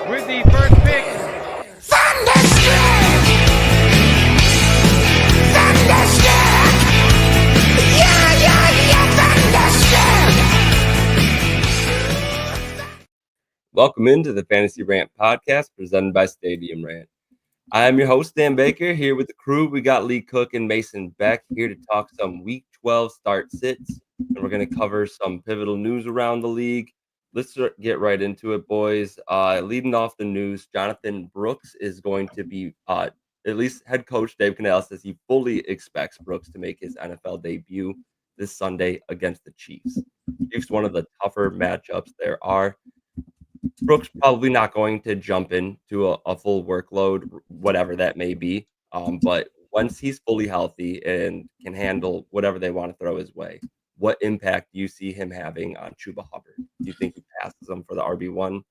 with the first pick. Thunderstruck! Thunderstruck! Yeah, Thunderstruck! Welcome into the Fantasy Rant podcast presented by Stadium Rant. I am your host, Dan Baker, here with the crew. We got Lee Cook and Mason Beck here to talk some Week 12 start sits, and we're going to cover some pivotal news around the league. Let's get right into it, boys. Leading off the news, Jonathan Brooks is going to be, at least head coach Dave Cannell says he fully expects Brooks to make his NFL debut this Sunday against the Chiefs. Chiefs, one of the tougher matchups there are. Brooks probably not going to jump into a full workload, whatever that may be. But once he's fully healthy and can handle whatever they want to throw his way, what impact do you see him having on Chuba Hubbard? Do you think he passes him for the RB1?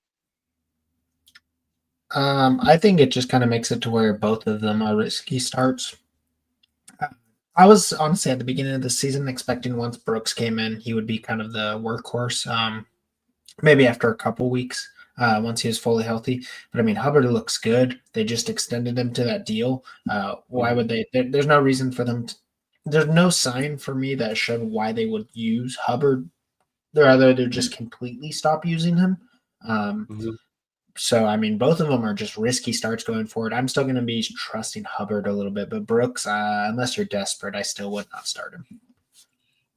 I think it just kind of makes it to where both of them are risky starts. I was honestly at the beginning of the season expecting once Brooks came in, he would be kind of the workhorse. Maybe after a couple weeks, once he was fully healthy. But I mean, Hubbard looks good. They just extended him to that deal. Why would they? There's no reason for them. There's no sign for me that showed why they would use Hubbard. They're just completely stop using him. So I mean, both of them are just risky starts going forward. I'm still going to be trusting Hubbard a little bit, but Brooks, unless you're desperate, I still would not start him.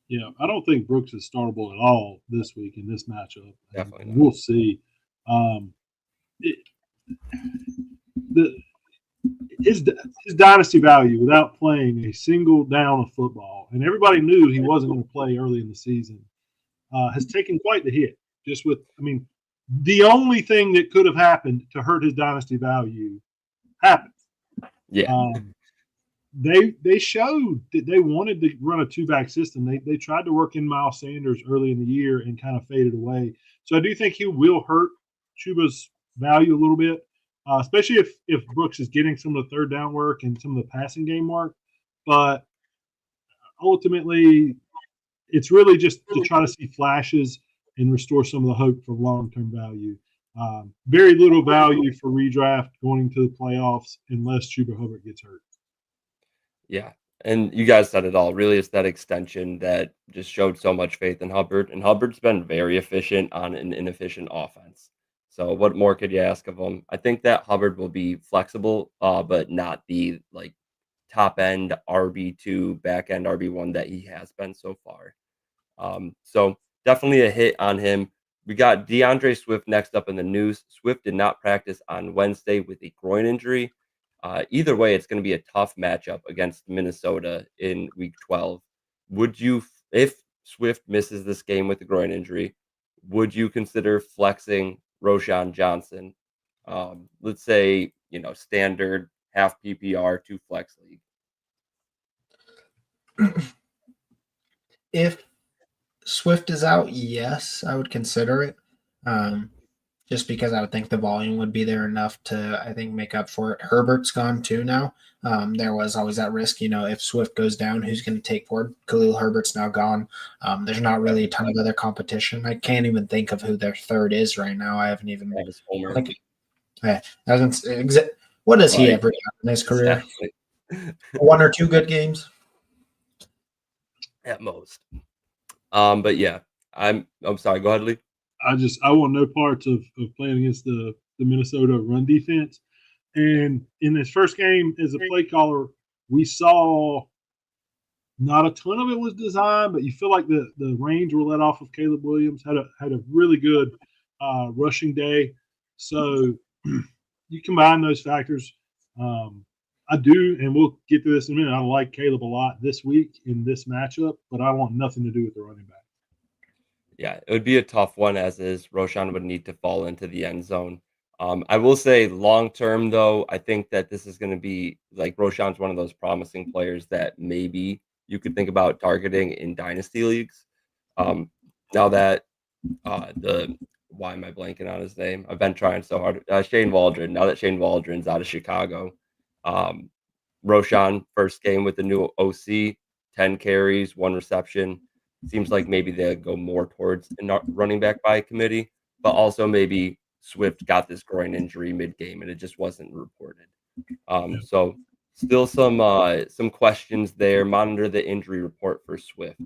Yeah, I don't think Brooks is startable at all this week in this matchup. Definitely not. We'll see. His dynasty value without playing a single down of football, and everybody knew he wasn't going to play early in the season, has taken quite the hit. The only thing that could have happened to hurt his dynasty value happened. Yeah. They showed that they wanted to run a two-back system. They tried to work in Miles Sanders early in the year and kind of faded away. So I do think he will hurt Chuba's value a little bit, especially if Brooks is getting some of the third down work and some of the passing game work. But ultimately, it's really just to try to see flashes and restore some of the hope for long-term value. Very little value for redraft going into the playoffs unless Chuba Hubbard gets hurt. Yeah. And you guys said it all. Really, it's that extension that just showed so much faith in Hubbard. And Hubbard's been very efficient on an inefficient offense. So what more could you ask of him? I think that Hubbard will be flexible, but not the top end RB2, back end RB1 that he has been so far. So definitely a hit on him. We got DeAndre Swift next up in the news. Swift did not practice on Wednesday with a groin injury. Either way, it's going to be a tough matchup against Minnesota in Week 12. Would you, if Swift misses this game with a groin injury, would you consider flexing Roschon Johnson? Let's say, standard half PPR to flex league. If Swift is out, yes, I would consider it. Just because I would think the volume would be there enough to, I think, make up for it. Herbert's gone too now. There was always that risk, if Swift goes down, who's going to take forward? Khalil Herbert's now gone. There's not really a ton of other competition. I can't even think of who their third is right now. I haven't even. What has he ever done in his career? One or two good games? At most. But yeah, I'm sorry. Go ahead, Lee. I want no parts of playing against the Minnesota run defense. And in this first game, as a play caller, we saw not a ton of it was designed, but you feel like the reins were let off of Caleb Williams. Had a really good rushing day. So you combine those factors. I do, and we'll get to this in a minute. I like Caleb a lot this week in this matchup, but I want nothing to do with the running back. Yeah, it would be a tough one, as is. Roschon would need to fall into the end zone. I will say long term, though, I think that this is going to be Roschon's one of those promising players that maybe you could think about targeting in dynasty leagues. Now that why am I blanking on his name? I've been trying so hard. Shane Waldron. Now that Shane Waldron's out of Chicago, Roschon first game with the new OC, 10 carries, 1 reception. Seems like maybe they'll go more towards a running back by committee, but also maybe Swift got this groin injury mid-game, and it just wasn't reported. So still some questions there. Monitor the injury report for Swift.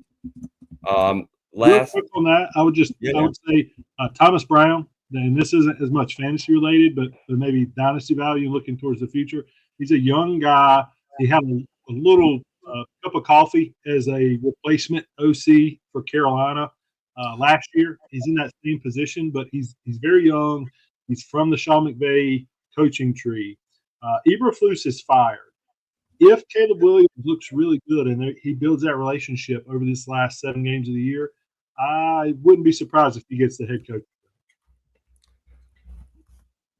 Real Last, quick on that, I would say Thomas Brown, and this isn't as much fantasy related, but maybe dynasty value looking towards the future. He's a young guy. He had a little cup of coffee as a replacement OC for Carolina last year. He's in that same position, but he's very young. He's from the Sean McVay coaching tree. Eberflus is fired. If Caleb Williams looks really good and he builds that relationship over this last 7 games of the year, I wouldn't be surprised if he gets the head coach.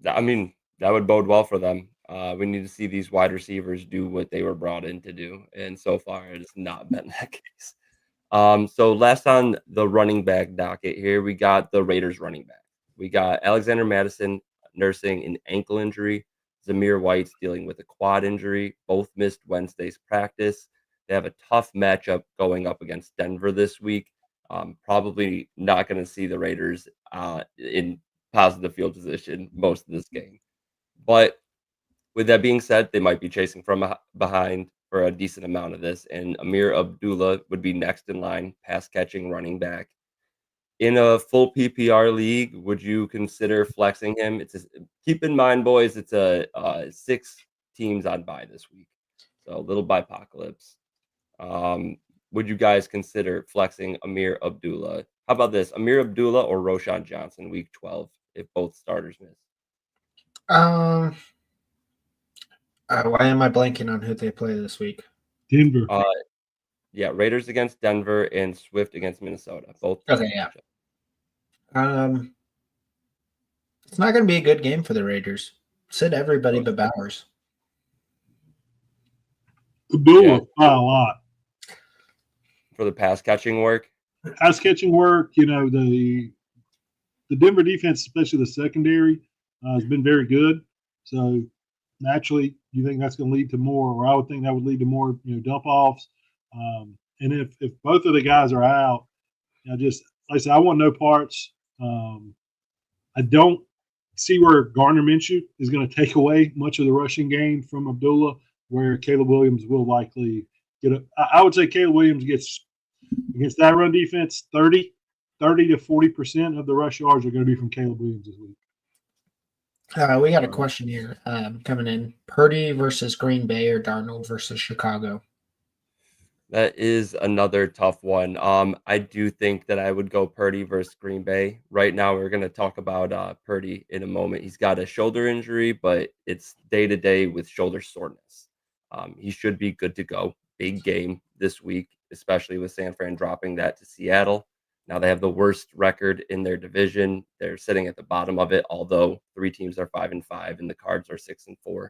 I mean, that would bode well for them. We need to see these wide receivers do what they were brought in to do, and so far it has not been that case. So last on the running back docket here, we got the Raiders running back. We got Alexander Madison nursing an ankle injury. Zamir White's dealing with a quad injury. Both missed Wednesday's practice. They have a tough matchup going up against Denver this week. Probably not going to see the Raiders in positive field position most of this game. But with that being said, they might be chasing from behind for a decent amount of this. And Amir Abdullah would be next in line, pass catching running back. In a full PPR league, would you consider flexing him? Keep in mind, boys, it's a 6 teams on bye this week, so a little bye apocalypse. Would you guys consider flexing Amir Abdullah? How about this, Amir Abdullah or Roshan Johnson week 12 if both starters miss? Why am I blanking on who they play this week? Denver. Yeah, Raiders against Denver and Swift against Minnesota. Both. Okay, yeah. It's not going to be a good game for the Raiders. Sit everybody but Bowers. Abdullah, a lot. For the pass catching work? Pass catching work, the Denver defense, especially the secondary, has been very good. So naturally, you think that's going to lead to more, or I would think that would lead to more, dump offs. And if both of the guys are out, like I said, I want no parts. I don't see where Gardner Minshew is going to take away much of the rushing game from Abdullah, where Caleb Williams will likely get I would say Caleb Williams gets against that run defense, 30 to 40% of the rush yards are going to be from Caleb Williams this week. We got a question here coming in. Purdy versus Green Bay or Darnold versus Chicago? That is another tough one. I do think that I would go Purdy versus Green Bay. Right now, we're going to talk about Purdy in a moment. He's got a shoulder injury, but it's day-to-day with shoulder soreness. He should be good to go. Big game this week, especially with San Fran dropping that to Seattle. Now they have the worst record in their division. They're sitting at the bottom of it, although 3 teams are 5-5 and the Cards are 6-4.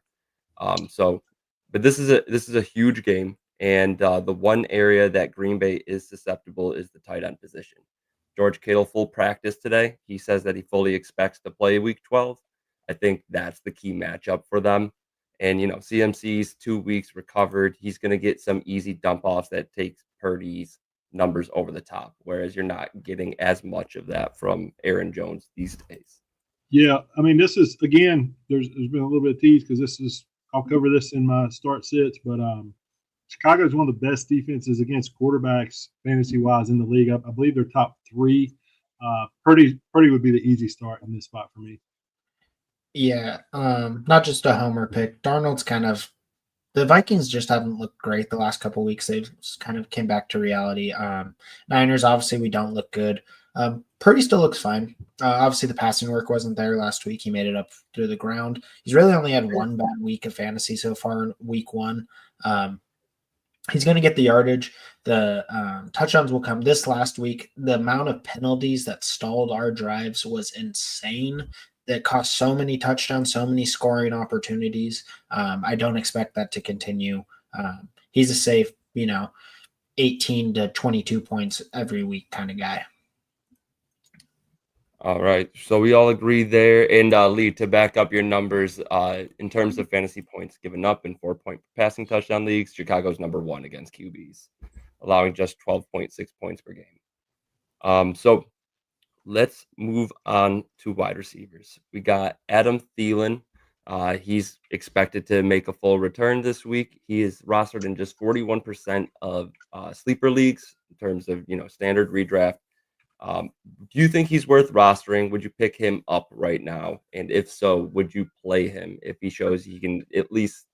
But this is a huge game. And the one area that Green Bay is susceptible is the tight end position. George Kittle full practice today. He says that he fully expects to play week 12. I think that's the key matchup for them. And, CMC's 2 weeks recovered. He's going to get some easy dump offs that takes Purdy's numbers over the top, whereas you're not getting as much of that from Aaron Jones these days. Yeah, I mean, this is, again, there's been a little bit of tease because I'll cover this in my start sits, but Chicago is one of the best defenses against quarterbacks fantasy-wise in the league. I believe they're top 3. Purdy would be the easy start in this spot for me. Yeah, not just a homer pick. Darnold's the Vikings just haven't looked great the last couple of weeks. They've kind of came back to reality. Niners, obviously, we don't look good. Purdy still looks fine. Obviously, the passing work wasn't there last week. He made it up through the ground. He's really only had one bad week of fantasy so far in week 1. He's going to get the yardage. The touchdowns will come. This last week, the amount of penalties that stalled our drives was insane. That cost so many touchdowns, so many scoring opportunities. I don't expect that to continue. He's a safe, 18 to 22 points every week kind of guy. All right. So we all agree there. And Lee, to back up your numbers, in terms of fantasy points given up in 4-point passing touchdown leagues, Chicago's number 1 against QBs, allowing just 12.6 points per game. So Let's move on to wide receivers. We got Adam Thielen. He's expected to make a full return this week. He is rostered in just 41% of sleeper leagues in terms of standard redraft. Do you think he's worth rostering? Would you pick him up right now? And if so, would you play him if he shows he can at least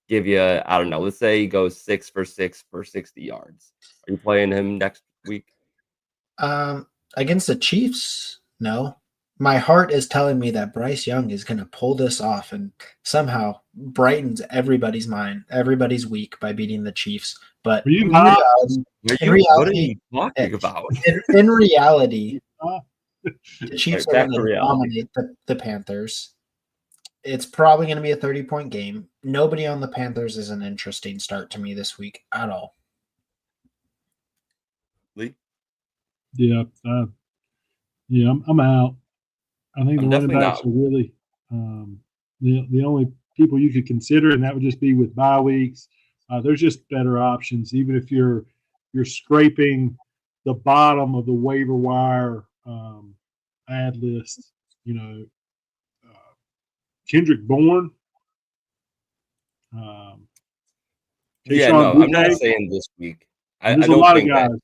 give you, I don't know, let's say he goes 6 for 60 yards. Are you playing him next week? Against the Chiefs, no. My heart is telling me that Bryce Young is going to pull this off and somehow brightens everybody's mind, everybody's week by beating the Chiefs. But Are you in hot? What are you talking about? in reality, Uh, the Chiefs Right, are back going to to reality. dominate the Panthers. It's probably going to be a 30-point game. Nobody on the Panthers is an interesting start to me this week at all. Lee? yeah, I'm out. I think I'm the running definitely backs not. are really the only people you could consider, and that would just be with bye weeks. There's just better options, even if you're scraping the bottom of the waiver wire ad list. Kendrick Bourne, um, Yeah, Kayshawn no, I'm not Boutte. saying this week. There's I a don't lot of think that. guys.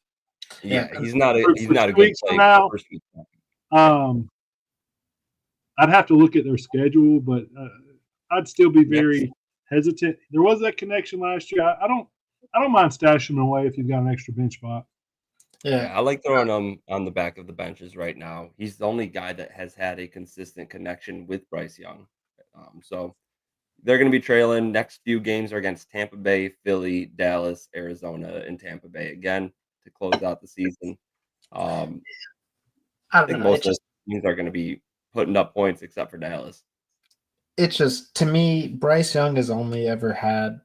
Yeah, Yeah. he's not a For 2 good weeks from play now, for first week. I'd have to look at their schedule, but I'd still be Next. very hesitant. There was that connection last year. I don't mind stashing him away if you've got an extra bench spot. Yeah, I like throwing him on the back of the benches right now. He's the only guy that has had a consistent connection with Bryce Young. So they're going to be trailing. Next few games are against Tampa Bay, Philly, Dallas, Arizona, and Tampa Bay again to close out the season. I I don't think know. most of the teams are going to be putting up points except for Dallas. It's just, to me, Bryce Young has only ever had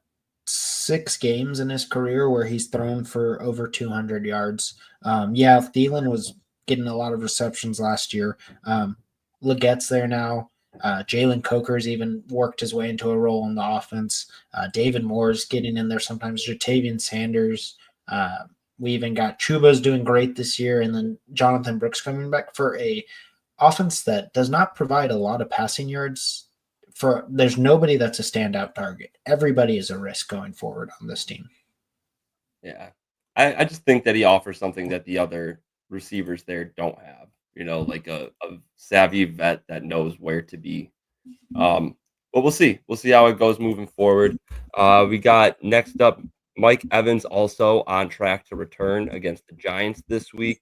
6 games in his career where he's thrown for over 200 yards. Thielen was getting a lot of receptions last year. Legette's there now. Jalen Coker's even worked his way into a role in the offense. David Moore's getting in there sometimes. Jatavian Sanders. We even got Chuba's doing great this year, and then Jonathan Brooks coming back for a offense that does not provide a lot of passing yards. There's nobody that's a standout target. Everybody is a risk going forward on this team. Yeah. I just think that he offers something that the other receivers there don't have, like a savvy vet that knows where to be. But we'll see. We'll see how it goes moving forward. We got next up Mike Evans also on track to return against the Giants this week.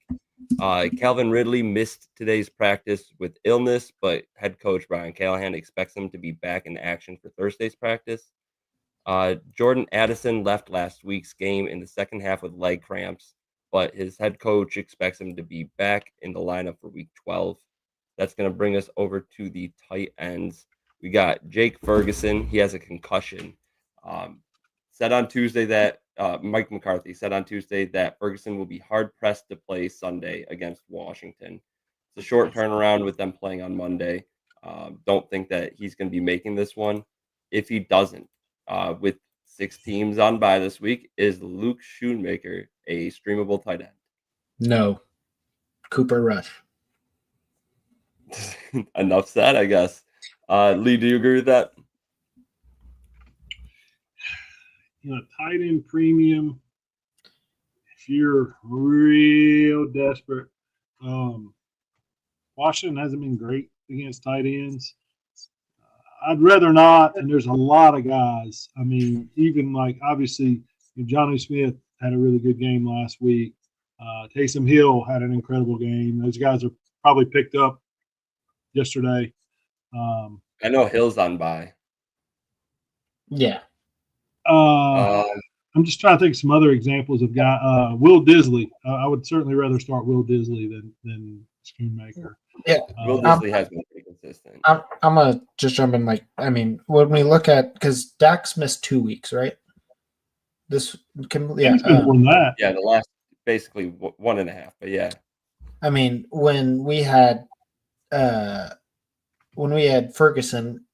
Calvin Ridley missed today's practice with illness, but head coach Brian Callahan expects him to be back in action for Thursday's practice. Jordan Addison left last week's game in the second half with leg cramps, but his head coach expects him to be back in the lineup for week 12. That's going to bring us over to the tight ends. We got Jake Ferguson. He has a concussion. Said on Tuesday that Mike McCarthy said on Tuesday that Ferguson will be hard pressed to play Sunday against Washington. It's a short turnaround with them playing on Monday. Don't think that he's going to be making this one. If he doesn't, with 6 teams on bye this week, is Luke Schoonmaker a streamable tight end? No. Cooper Rush. Enough said, I guess. Lee, do you agree with that? Tight end premium. If you're real desperate, Washington hasn't been great against tight ends. I'd rather not, and there's a lot of guys. I mean, even obviously Johnny Smith had a really good game last week. Taysom Hill had an incredible game. Those guys are probably picked up yesterday. I know Hill's on bye. Yeah. I'm just trying to think of some other examples of guys. Will Disley. I would certainly rather start Will Disley than Schoonmaker. Yeah. Will Disley has been pretty consistent. I'm going to just jump in. When we look at, because Dak's missed 2 weeks, right? This can, yeah. It's been more than that. Yeah, the last basically 1.5, but yeah. I mean, when we had Ferguson,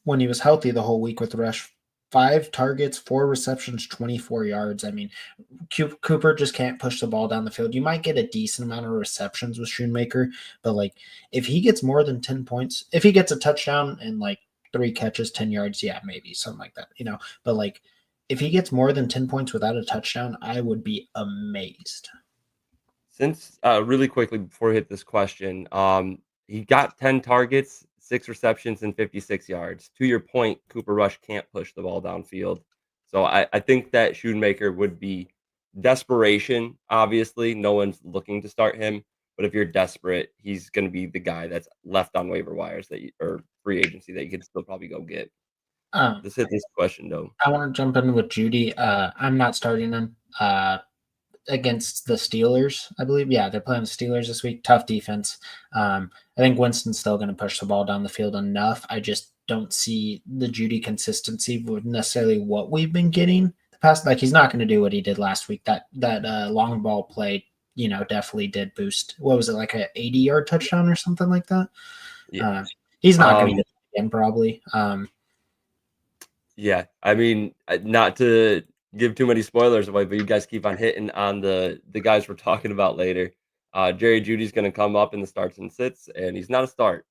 when he was healthy the whole week with Rush, 5 targets, 4 receptions, 24 yards. I mean, Cooper just can't push the ball down the field. You might get a decent amount of receptions with Schoonmaker, but like if he gets more than 10 points, if he gets a touchdown and like 3 catches, 10 yards, yeah, maybe something like that, But like if he gets more than 10 points without a touchdown, I would be amazed. Since really quickly before we hit this question, he got 10 targets, 6 receptions, and 56 yards. To your point, Cooper Rush can't push the ball downfield. So I think that Schoonmaker would be desperation. Obviously, no one's looking to start him. But if you're desperate, he's going to be the guy that's left on waiver wires or free agency that you could still probably go get. Let's hit this question, though. I want to jump in with Judy. I'm not starting him against the Steelers, I believe. Yeah, they're playing the Steelers this week. Tough defense. I think Winston's still going to push the ball down the field enough. I just don't see the Judy consistency with necessarily what we've been getting the past. Like he's not going to do what he did last week. That long ball play, definitely did boost. What was it, like a 80-yard touchdown or something like that? Yeah. He's not going to get it again, probably. Yeah, I mean, not to give too many spoilers away, but you guys keep on hitting on the guys we're talking about later. Jerry Judy's going to come up in the starts and sits, and he's not a start.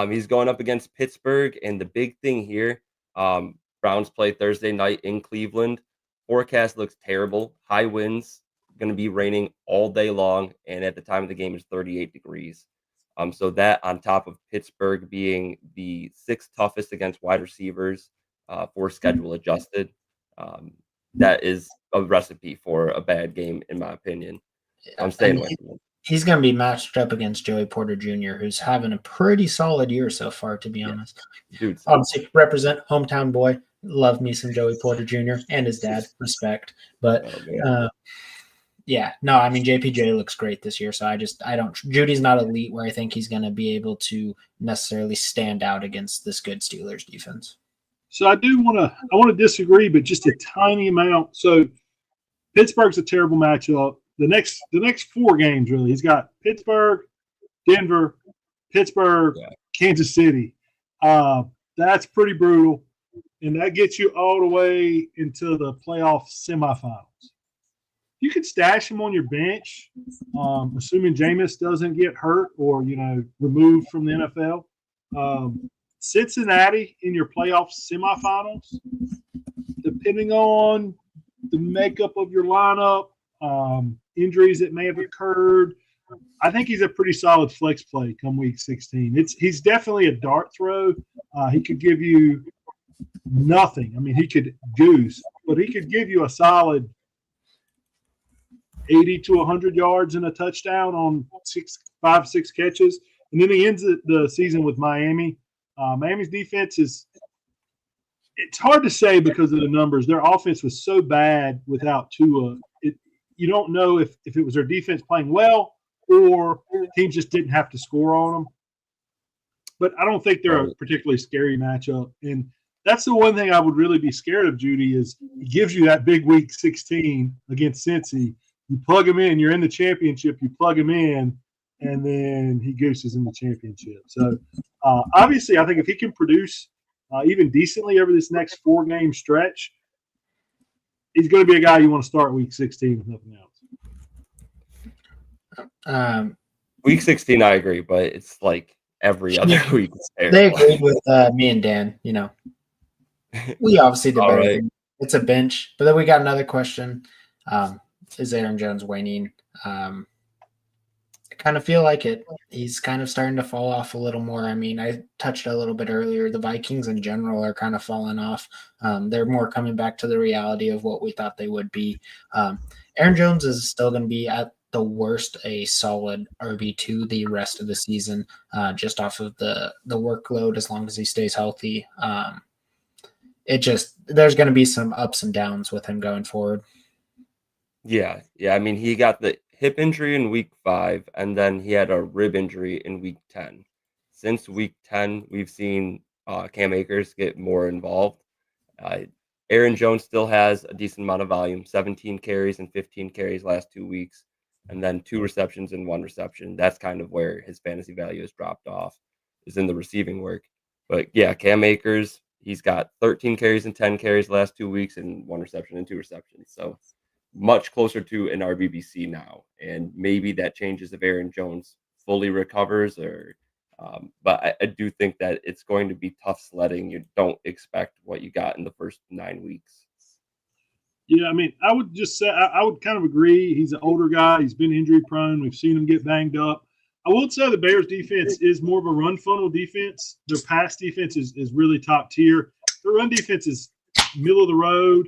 He's going up against Pittsburgh, and the big thing here, Browns play Thursday night in Cleveland. Forecast looks terrible. High winds, going to be raining all day long, and at the time of the game is 38 degrees. So that on top of Pittsburgh being the 6th toughest against wide receivers for schedule adjusted, that is a recipe for a bad game, in my opinion. I'm staying away from him. He's going to be matched up against Joey Porter Jr., who's having a pretty solid year so far, to be honest. Dude, obviously represent hometown boy. Love me some Joey Porter Jr. and his dad. Respect. But yeah, no, I mean JPJ looks great this year, so I don't. Judy's not elite where I think he's going to be able to necessarily stand out against this good Steelers defense. So I want to disagree, but just a tiny amount. So Pittsburgh's a terrible matchup. The next 4 games, really, he's got Pittsburgh, Denver, Pittsburgh, Kansas City. That's pretty brutal, and that gets you all the way into the playoff semifinals. You could stash him on your bench, assuming Jameis doesn't get hurt or removed from the NFL. Cincinnati in your playoff semifinals, depending on the makeup of your lineup, injuries that may have occurred, I think he's a pretty solid flex play come week 16. He's definitely a dart throw. He could give you nothing. I mean, he could goose, but he could give you a solid 80 to 100 yards and a touchdown on 5-6 catches. And then he ends the season with Miami. Miami's defense it's hard to say because of the numbers. Their offense was so bad without Tua. You don't know if it was their defense playing well or teams just didn't have to score on them. But I don't think they're a particularly scary matchup. And that's the one thing I would really be scared of, Judy, is he gives you that big week 16 against Cincy. You plug him in, you're in the championship, you plug him in, and then he gooses in the championship. So, obviously, I think if he can produce even decently over this next 4-game stretch, he's going to be a guy you want to start week 16 with nothing else. Week 16, I agree, but it's like every other week. They agreed with me and Dan. We obviously debated. Right. It's a bench, but then we got another question. Is Aaron Jones waning? I kind of feel like it. He's kind of starting to fall off a little more. I mean, I touched a little bit earlier. The Vikings in general are kind of falling off. They're more coming back to the reality of what we thought they would be. Aaron Jones is still going to be at the worst a solid RB2 the rest of the season, just off of the workload as long as he stays healthy. There's going to be some ups and downs with him going forward. Yeah. I mean, he got the hip injury in week 5, and then he had a rib injury in week 10. Since week 10, we've seen Cam Akers get more involved. Aaron Jones still has a decent amount of volume, 17 carries and 15 carries last 2 weeks, and then 2 receptions and 1 reception. That's kind of where his fantasy value has dropped off, is in the receiving work. But yeah, Cam Akers, He's got 13 carries and 10 carries the last 2 weeks and 1 reception and 2 receptions. So much closer to an RBBC now. And maybe that changes if Aaron Jones fully recovers but I do think that it's going to be tough sledding. You don't expect what you got in the first 9 weeks. Yeah, I mean, I would just say I would kind of agree. He's an older guy. He's been injury prone. We've seen him get banged up. I would say the Bears defense is more of a run funnel defense. Their pass defense is really top tier. Their run defense is middle of the road,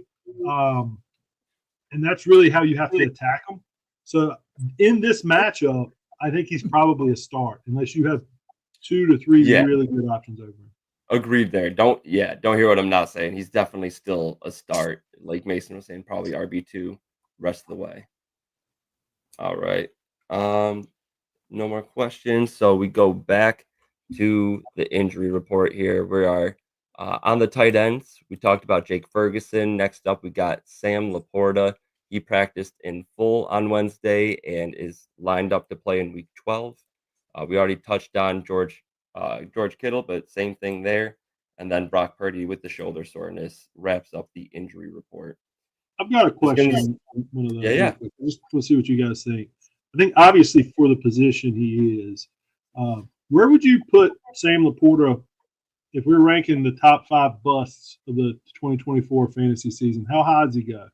and that's really how you have to attack them. So in this matchup, I think he's probably a start unless you have 2 to 3 really good options over him. Agreed there. Don't hear what I'm not saying. He's definitely still a start. Like Mason was saying, probably RB2 rest of the way. All right. No more questions. So we go back to the injury report here. We are on the tight ends. We talked about Jake Ferguson. Next up, we got Sam Laporta. He practiced in full on Wednesday and is lined up to play in week 12. We already touched on George Kittle, but same thing there. And then Brock Purdy with the shoulder soreness wraps up the injury report. I've got a question on one of those. Yeah. Just to see what you guys think. I think obviously for the position he is, where would you put Sam Laporta if we're ranking the top 5 busts of the 2024 fantasy season? How high does he go?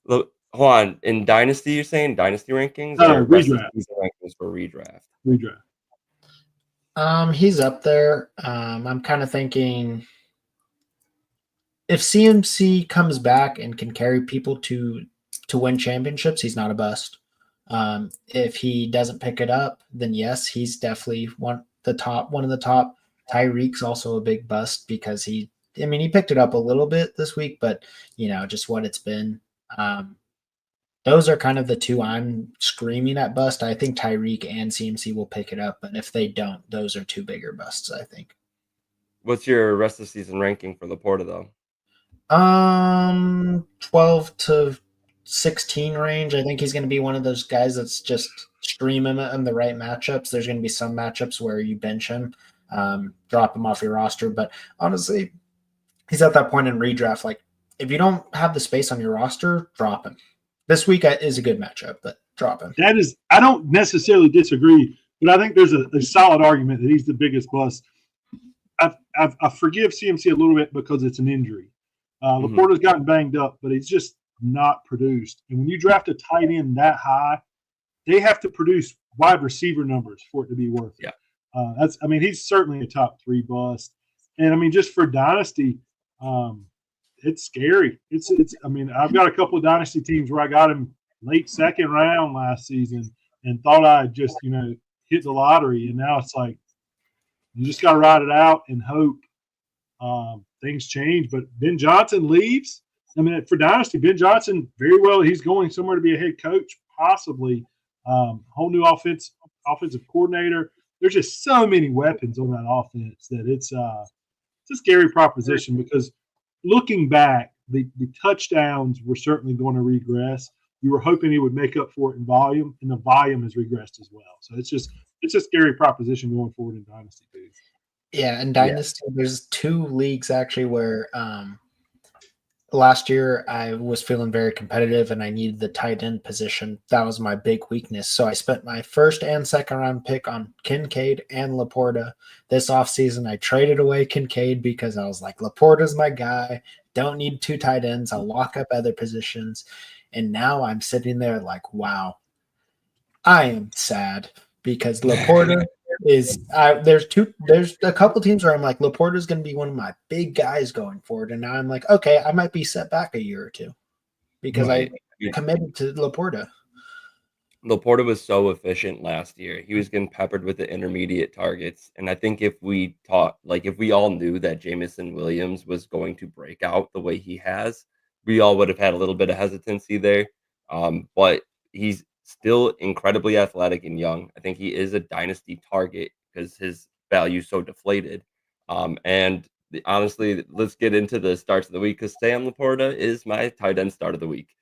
Look, hold on. In Dynasty, you're saying Dynasty rankings? Or redraft. Rankings for redraft. Redraft. He's up there. I'm kind of thinking if CMC comes back and can carry people to win championships, he's not a bust. If he doesn't pick it up, then yes, he's definitely one of the top. Tyreek's also a big bust because he picked it up a little bit this week, but just what it's been. Those are kind of the 2 I'm screaming at bust. I think Tyreek and CMC will pick it up, but if they don't, those are 2 bigger busts, I think. What's your rest of the season ranking for Laporta, though? 12 to 16 range. I think he's going to be one of those guys that's just stream him in the right matchups. There's going to be some matchups where you bench him, drop him off your roster. But honestly, he's at that point in redraft. Like, if you don't have the space on your roster, drop him. This week is a good matchup, but drop him. I don't necessarily disagree, but I think there's a solid argument that he's the biggest bust. I forgive CMC a little bit because it's an injury. Laporta's gotten banged up, but he's just not produced. And when you draft a tight end that high, they have to produce wide receiver numbers for it to be worth it. Yeah. He's certainly a top 3 bust. And just for Dynasty, it's scary. I've got a couple of Dynasty teams where I got him late 2nd round last season and thought I'd just, hit the lottery. And now it's like, you just got to ride it out and hope things change. But Ben Johnson leaves. For Dynasty, Ben Johnson, very well, he's going somewhere to be a head coach, possibly. Whole new offensive coordinator. There's just so many weapons on that offense that it's a scary proposition because looking back, the touchdowns were certainly going to regress. You were hoping he would make up for it in volume, and the volume has regressed as well. So it's a scary proposition going forward in Dynasty too. Yeah, in Dynasty, there's 2 leagues actually where last year I was feeling very competitive and I needed the tight end position. That was my big weakness. So I spent my 1st and 2nd round pick on Kincaid and Laporta. This offseason, I traded away Kincaid because I was like, Laporta's my guy. Don't need 2 tight ends. I'll lock up other positions. And now I'm sitting there like, wow, I am sad because Laporta is there's a couple teams where I'm like, Laporta's going to be one of my big guys going forward. And now I'm like, okay, I might be set back a year or 2 because I committed to Laporta. Laporta was so efficient last year. He was getting peppered with the intermediate targets. And I think if we all knew that Jamison Williams was going to break out the way he has, we all would have had a little bit of hesitancy there. But he's still incredibly athletic and young. I think he is a dynasty target because his value is so deflated. Honestly, let's get into the starts of the week because Sam Laporta is my tight end start of the week.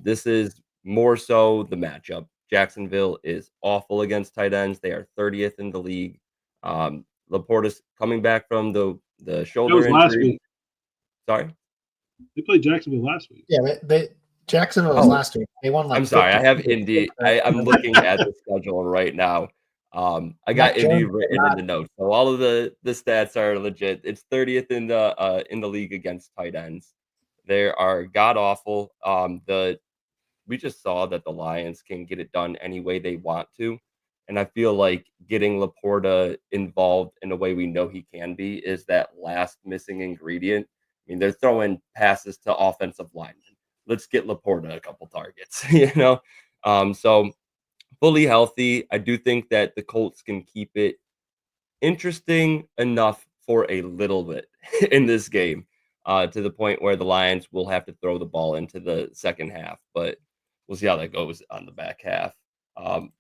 This is more so the matchup. Jacksonville is awful against tight ends. They are 30th in the league. Laporta's coming back from the the That shoulder was last injury. week. Sorry. They played Jacksonville last week. Yeah, Jacksonville was last week. They won like. I'm sorry. I have 52. Indy. I'm looking at the schedule right now. I got Mac Indy Jones written in the notes, so all of the stats are legit. It's 30th in the league against tight ends. They are god awful. We just saw that the Lions can get it done any way they want to, and I feel like getting Laporta involved in a way we know he can be is that last missing ingredient. I mean, they're throwing passes to offensive linemen. Let's get Laporta a couple targets, So fully healthy. I do think that the Colts can keep it interesting enough for a little bit in this game, to the point where the Lions will have to throw the ball into the second half, but we'll see how that goes on the back half.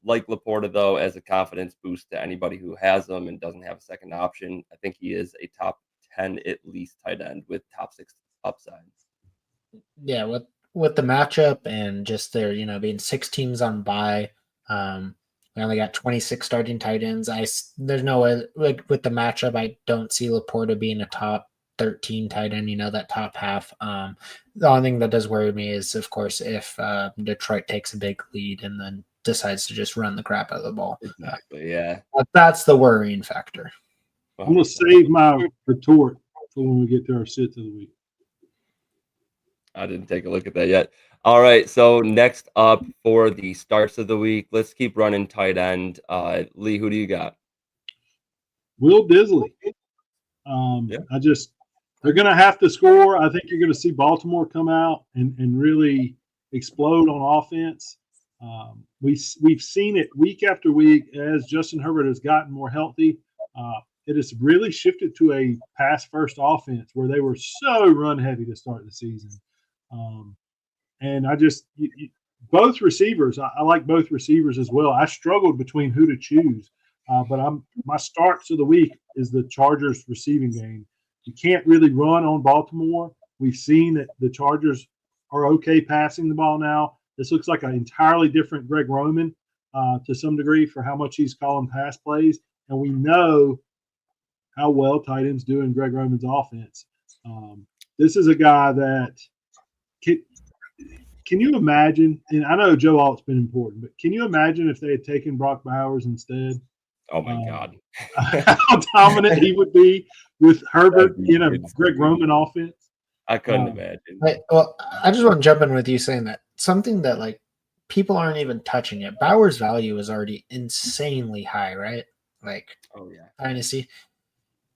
Like Laporta, though, as a confidence boost to anybody who has them and doesn't have a second option, I think he is a top 10 at least tight end with top 6 upside. Yeah, with the matchup and just there, being 6 teams on bye. We only got 26 starting tight ends. There's no way, like with the matchup, I don't see Laporta being a top 13 tight end. That top half. The only thing that does worry me is, of course, if Detroit takes a big lead and then decides to just run the crap out of the ball. Exactly. Yeah. That's the worrying factor. I'm going to save my retort for when we get to our sits of the week. I didn't take a look at that yet. All right, so next up for the starts of the week, let's keep running tight end. Lee, who do you got? Will Disley. Yeah. They're going to have to score. I think you're going to see Baltimore come out and really explode on offense. We've seen it week after week as Justin Herbert has gotten more healthy. It has really shifted to a pass-first offense where they were so run-heavy to start the season. And both receivers, I like both receivers as well. I struggled between who to choose, but my starts of the week is the Chargers receiving game. You can't really run on Baltimore. We've seen that the Chargers are okay passing the ball now. This looks like an entirely different Greg Roman to some degree for how much he's calling pass plays. And we know how well tight ends do in Greg Roman's offense. This is a guy that can you imagine, and I know Joe Alt's been important, but can you imagine if they had taken Brock Bowers instead? Oh, my God. How dominant he would be with Herbert in a Greg Roman offense? I couldn't imagine. I just want to jump in with you saying that something that like people aren't even touching yet. Bauer's value is already insanely high, right? Like, oh yeah, dynasty.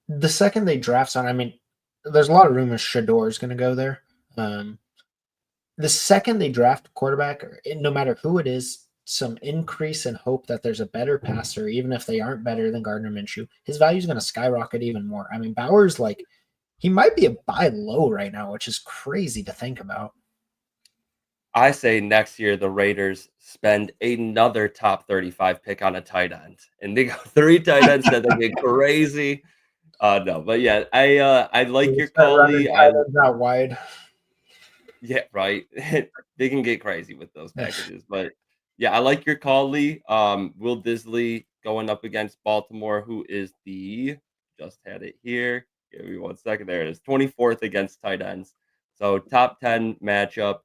The second they draft someone, I mean, there's a lot of rumors Shador is going to go there. The second they draft a quarterback, no matter who it is, some increase in hope that there's a better passer, even if they aren't better than Gardner Minshew, his value is going to skyrocket even more. I mean, Bauer's like, he might be a buy low right now, which is crazy to think about. I say next year the Raiders spend another top 35 pick on a tight end, and they go 3 tight ends that they get crazy. No, but yeah, I like your call, Lee. Not wide. Yeah, right. They can get crazy with those packages, but yeah, I like your call, Lee. Will Disley going up against Baltimore, who is just had it here. Give me 1 second. There it is, 24th against tight ends. So top 10 matchup.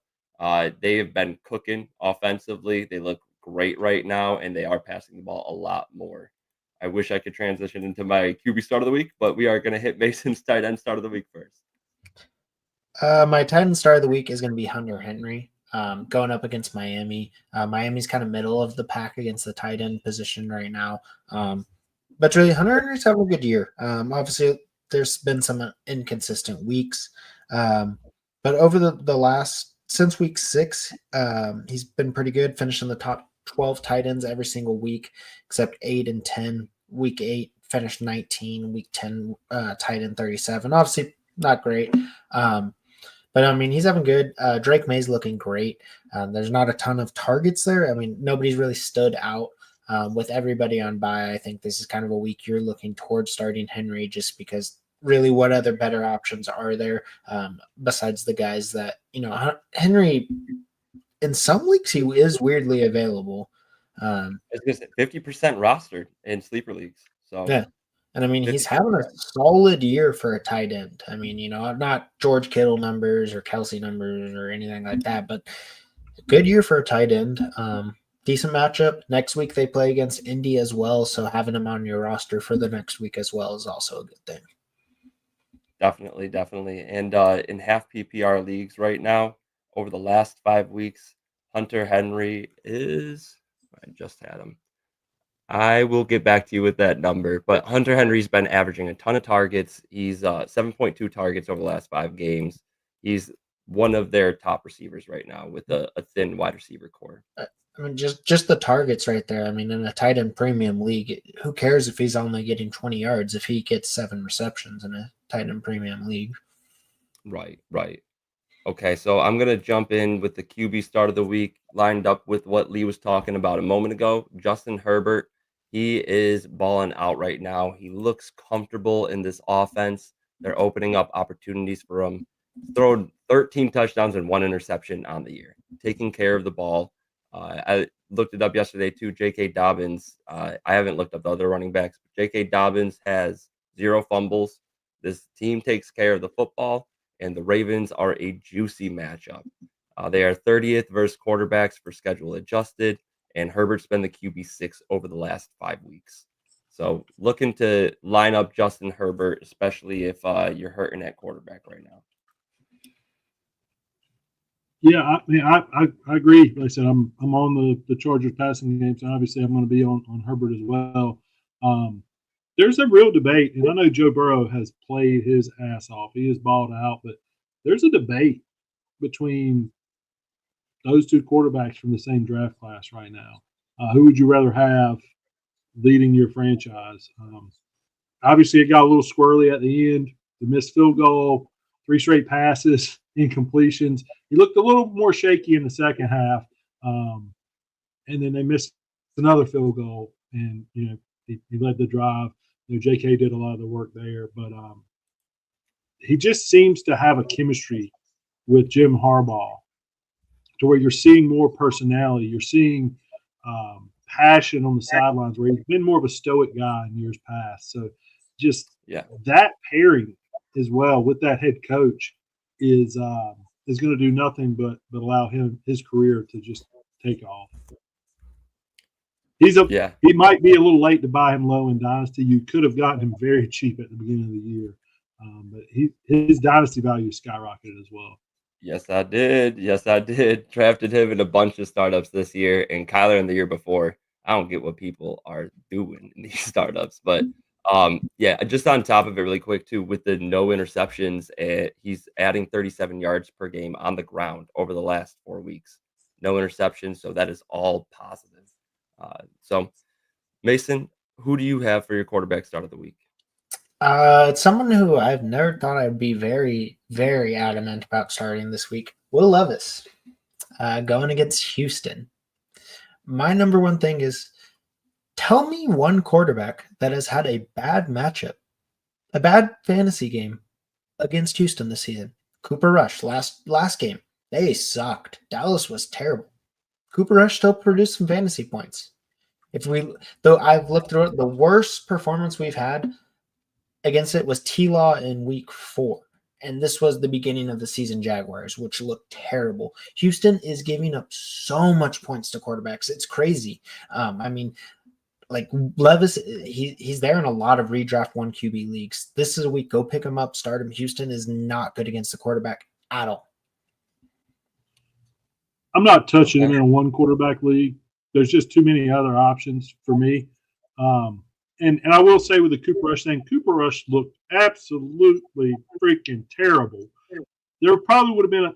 They have been cooking offensively. They look great right now, and they are passing the ball a lot more. I wish I could transition into my QB start of the week, but we are going to hit Mason's tight end start of the week first. My tight end start of the week is going to be Hunter Henry, going up against Miami. Miami's kind of middle of the pack against the tight end position right now. But really, Hunter Henry's having a good year. Obviously, there's been some inconsistent weeks. But over the last, since week 6, he's been pretty good, finishing the top 12 tight ends every single week, except 8 and 10. Week 8 finished 19. Week 10, tight end 37. Obviously, not great. But I mean, he's having good. Drake May's looking great. There's not a ton of targets there. I mean, nobody's really stood out with everybody on bye. I think this is kind of a week you're looking towards starting Henry, just because really what other better options are there besides the guys that, Henry, in some leagues, he is weirdly available. It's just 50% rostered in sleeper leagues. So yeah. And I mean, he's having a solid year for a tight end. I mean, not George Kittle numbers or Kelsey numbers or anything like that, but a good year for a tight end. Decent matchup. Next week they play against Indy as well, so having him on your roster for the next week as well is also a good thing. Definitely. And in half PPR leagues right now, over the last 5 weeks, Hunter Henry I just had him. I will get back to you with that number, but Hunter Henry's been averaging a ton of targets. He's 7.2 targets over the last 5 games. He's one of their top receivers right now with a thin wide receiver core. I mean, just the targets right there. I mean, in a tight end premium league, who cares if he's only getting 20 yards if he gets 7 receptions in a tight end premium league? Right. Okay, so I'm gonna jump in with the QB start of the week, lined up with what Lee was talking about a moment ago. Justin Herbert, he is balling out right now. He looks comfortable in this offense. They're opening up opportunities for him. Thrown 13 touchdowns and 1 interception on the year, taking care of the ball. I looked it up yesterday too. J.K. Dobbins. I haven't looked up the other running backs. But J.K. Dobbins has 0 fumbles. This team takes care of the football, and the Ravens are a juicy matchup. They are 30th versus quarterbacks for schedule adjusted, and Herbert's been the QB6 over the last 5 weeks. So looking to line up Justin Herbert, especially if you're hurting at quarterback right now. Yeah, I mean, I agree. Like I said, I'm on the Chargers passing game, so obviously I'm going to be on Herbert as well. There's a real debate, and I know Joe Burrow has played his ass off. He is balled out, but there's a debate between those two quarterbacks from the same draft class right now. Who would you rather have leading your franchise? Obviously, it got a little squirrely at the end. The missed field goal, 3 straight passes, incompletions. He looked a little more shaky in the second half, and then they missed another field goal, and he led the drive. J.K. did a lot of the work there, but he just seems to have a chemistry with Jim Harbaugh, to where you're seeing more personality. You're seeing passion on the sidelines, where he's been more of a stoic guy in years past. So just that pairing as well with that head coach is going to do nothing but allow his career to just take off. He might be a little late to buy him low in Dynasty. You could have gotten him very cheap at the beginning of the year, but his Dynasty value skyrocketed as well. Yes, I did. Drafted him in a bunch of startups this year, and Kyler in the year before. I don't get what people are doing in these startups, but just on top of it really quick too, with the no interceptions, he's adding 37 yards per game on the ground over the last 4 weeks. No interceptions, so that is all positive. So Mason, who do you have for your quarterback start of the week? It's someone who I've never thought I'd be very, very adamant about starting this week. Will Levis, going against Houston. My number one thing is, tell me one quarterback that has had a bad matchup, a bad fantasy game against Houston this season. Cooper Rush, last game, they sucked. Dallas was terrible. Cooper Rush still produced some fantasy points. I've looked through it, the worst performance we've had against it was T-Law in week 4. And this was the beginning of the season Jaguars, which looked terrible. Houston is giving up so much points to quarterbacks. It's crazy. Like Levis, he's there in a lot of redraft 1 QB leagues. This is a week. Go pick him up, start him. Houston is not good against the quarterback at all. I'm not touching him in a 1 quarterback league. There's just too many other options for me. And I will say with the Cooper Rush thing, Cooper Rush looked absolutely freaking terrible. There probably would have been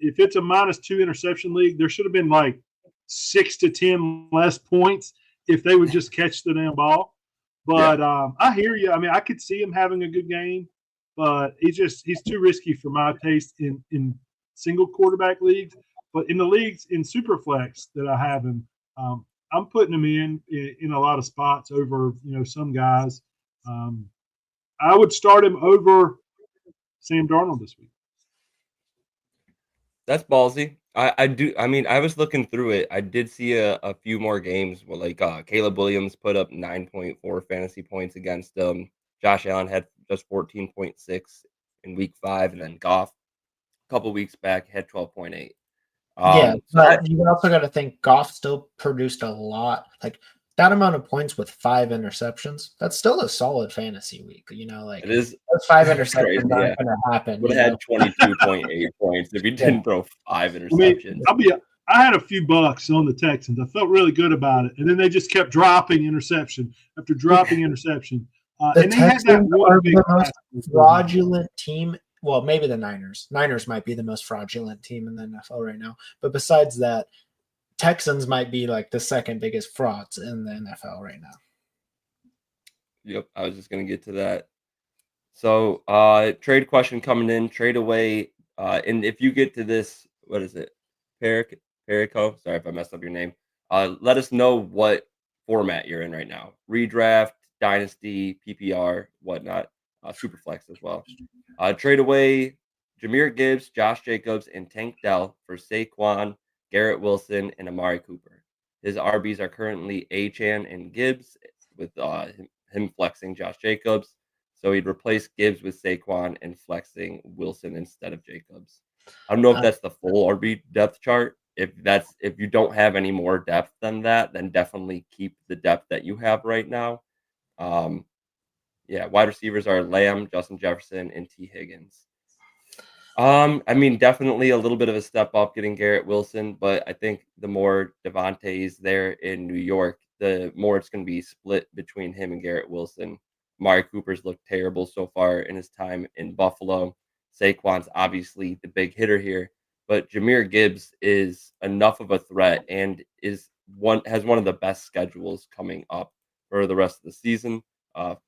if it's a -2 interception league, there should have been like 6 to 10 less points if they would just catch the damn ball. But I hear you. I mean, I could see him having a good game, but he's too risky for my taste in single quarterback leagues. But in the leagues in Superflex that I have him, I'm putting him in a lot of spots over some guys. I would start him over Sam Darnold this week. That's ballsy. I do. I mean, I was looking through it. I did see a few more games where Caleb Williams put up 9.4 fantasy points against Josh Allen had just 14.6 in week 5, and then Goff a couple weeks back had 12.8. Yeah, So but you also got to think Goff still produced a lot. Like that amount of points with 5 interceptions, that's still a solid fantasy week. Like it is those 5 crazy. interceptions Yeah, aren't going to happen. would have had 22.8 points if he Yeah. didn't throw 5 I mean, interceptions. I had a few bucks on the Texans. I felt really good about it, and then they just kept dropping interception after dropping interception. The And they had that Texans one are big the most pass. fraudulent team. Well, maybe the Niners. Niners might be the most fraudulent team in the NFL right now. But besides that, Texans might be like the second biggest frauds in the NFL right now. Yep, I was just gonna get to that. So, trade question coming in, trade away. And if you get to this, what is it? Perico? Sorry if I messed up your name. Let us know what format you're in right now. Redraft, Dynasty, PPR, whatnot. Superflex as well. Trade away Jameer Gibbs, Josh Jacobs, and Tank Dell for Saquon, Garrett Wilson, and Amari Cooper. His RBs are currently Achan and Gibbs, with him flexing Josh Jacobs. So he'd replace Gibbs with Saquon and flexing Wilson instead of Jacobs. I don't know if that's the full RB depth chart. If you don't have any more depth than that, then definitely keep the depth that you have right now. Yeah, wide receivers are Lamb, Justin Jefferson, and T. Higgins. I mean, definitely a little bit of a step up getting Garrett Wilson, but I think the more Devontae is there in New York, the more it's going to be split between him and Garrett Wilson. Amari Cooper's looked terrible so far in his time in Buffalo. Saquon's obviously the big hitter here, but Jameer Gibbs is enough of a threat and has one of the best schedules coming up for the rest of the season.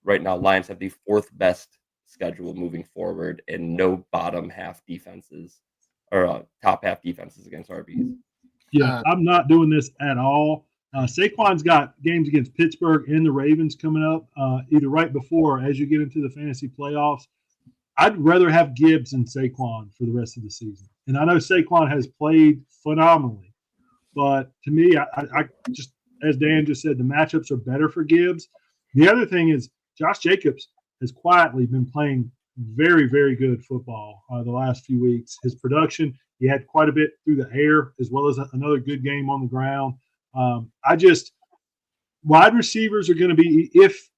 Right now, Lions have the 4th best schedule moving forward and no bottom half defenses or top half defenses against RBs. Yeah, I'm not doing this at all. Saquon's got games against Pittsburgh and the Ravens coming up, either right before or as you get into the fantasy playoffs. I'd rather have Gibbs than Saquon for the rest of the season. And I know Saquon has played phenomenally, but to me, I just, as Dan just said, the matchups are better for Gibbs. The other thing is Josh Jacobs has quietly been playing very, very good football the last few weeks. His production, he had quite a bit through the air as well as another good game on the ground. Wide receivers are going to be, if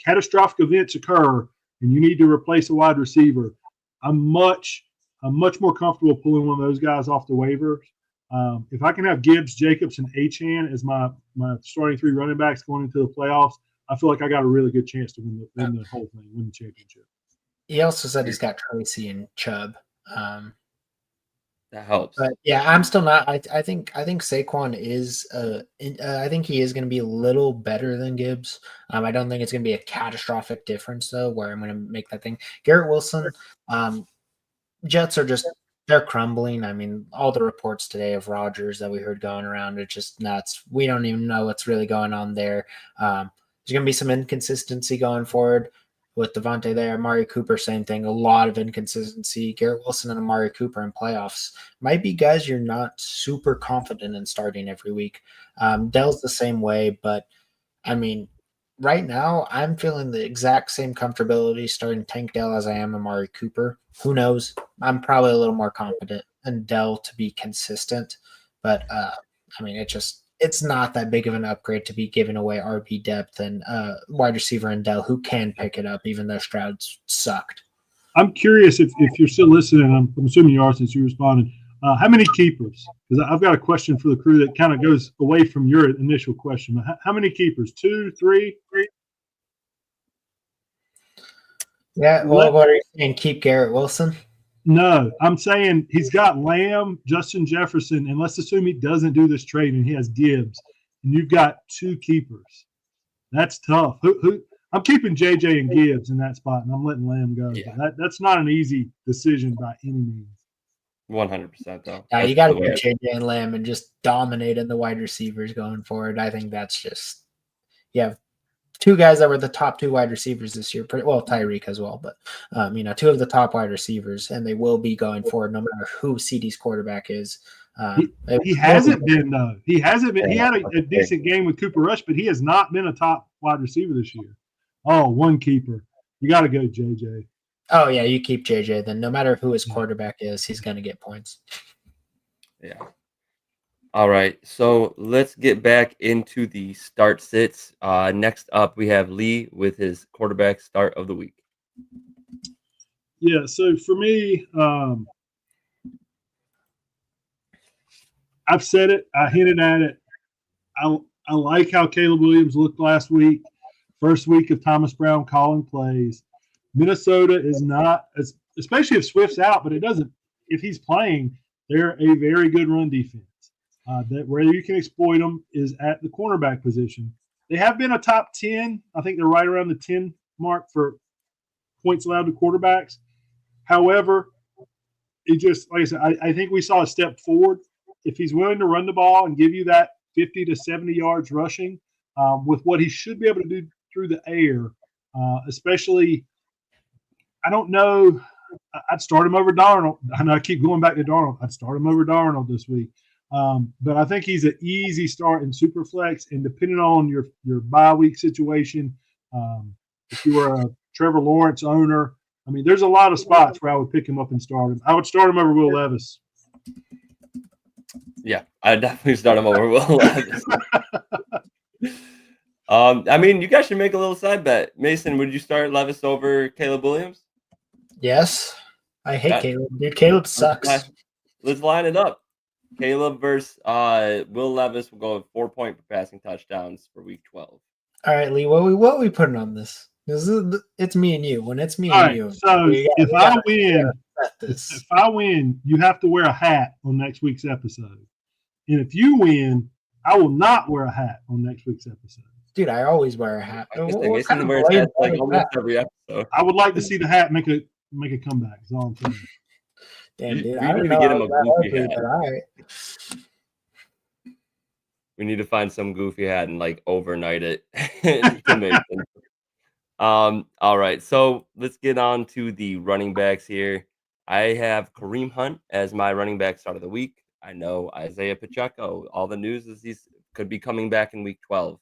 catastrophic events occur and you need to replace a wide receiver, I'm much more comfortable pulling one of those guys off the waivers. If I can have Gibbs, Jacobs, and Achane as my starting 3 running backs going into the playoffs, I feel like I got a really good chance to win the whole thing, win the championship. He also said he's got Tracy and Chubb. That helps. But yeah, I'm still not. I think Saquon is. I think he is going to be a little better than Gibbs. I don't think it's going to be a catastrophic difference though, where I'm going to make that thing. Garrett Wilson, Jets are just, they're crumbling. I mean, all the reports today of Rodgers that we heard going around are just nuts. We don't even know what's really going on there. There's going to be some inconsistency going forward with Devontae there. Amari Cooper, same thing. A lot of inconsistency. Garrett Wilson and Amari Cooper in playoffs might be guys you're not super confident in starting every week. Dell's the same way, but I mean, right now I'm feeling the exact same comfortability starting Tank Dell as I am Amari Cooper. Who knows? I'm probably a little more confident in Dell to be consistent, but I mean, it's not that big of an upgrade to be giving away RB depth and wide receiver and Dell who can pick it up, even though Stroud's sucked. I'm curious if you're still listening. I'm assuming you are since you responded. How many keepers? Because I've got a question for the crew that kind of goes away from your initial question. How many keepers? 2, 3? Yeah, well, what are you saying? Keep Garrett Wilson? No, I'm saying he's got Lamb, Justin Jefferson, and let's assume he doesn't do this trade and he has Gibbs, and you've got 2 keepers. That's tough. Who? I'm keeping JJ and Gibbs in that spot, and I'm letting Lamb go. Yeah. That's not an easy decision by any means. 100% though. Yeah, you got to put JJ and Lamb and just dominate in the wide receivers going forward. I think that's just, you have two guys that were the top two wide receivers this year. Well, Tyreek as well, but two of the top wide receivers, and they will be going forward no matter who CD's quarterback is. He hasn't been though. He hasn't been. He had a decent game with Cooper Rush, but he has not been a top wide receiver this year. Oh, one keeper. You got to go, JJ. Oh yeah, you keep JJ. Then no matter who his quarterback is, he's going to get points. Yeah. All right. So let's get back into the start sits. Next up, we have Lee with his quarterback start of the week. Yeah. So for me, I've said it. I hinted at it. I like how Caleb Williams looked last week. First week of Thomas Brown calling plays. Minnesota is not, especially if Swift's out, but it doesn't. If he's playing, they're a very good run defense. That where you can exploit them is at the cornerback position. They have been a top 10. I think they're right around the 10 mark for points allowed to quarterbacks. However, it just, like I said, I think we saw a step forward. If he's willing to run the ball and give you that 50 to 70 yards rushing with what he should be able to do through the air, especially, I don't know, I'd start him over Darnold. I know I keep going back to Darnold. I'd start him over Darnold this week. But I think he's an easy start in Superflex, and depending on your bye week situation, if you were a Trevor Lawrence owner, I mean, there's a lot of spots where I would pick him up and start him. I would start him over Will Levis. Yeah, I'd definitely start him over Will Levis. I mean, you guys should make a little side bet. Mason, would you start Levis over Caleb Williams? Yes. I hate Caleb. Dude, Caleb sucks. Let's line it up. Caleb versus Will Levis will go with 4-point for passing touchdowns for week 12. All right, Lee, what are we putting on this? It's me and you. When it's me and you. So if I win, you have to wear a hat on next week's episode. And if you win, I will not wear a hat on next week's episode. Dude, I always wear a hat. Mason wears hats like almost every episode. I would like to see the hat make a comeback. Is all I'm saying. Damn, dude, we need to get him a goofy hat. All right. We need to find some goofy hat and like overnight it to Mason. All right, so let's get on to the running backs here. I have Kareem Hunt as my running back start of the week. I know Isaiah Pacheco. All the news is he could be coming back in week 12,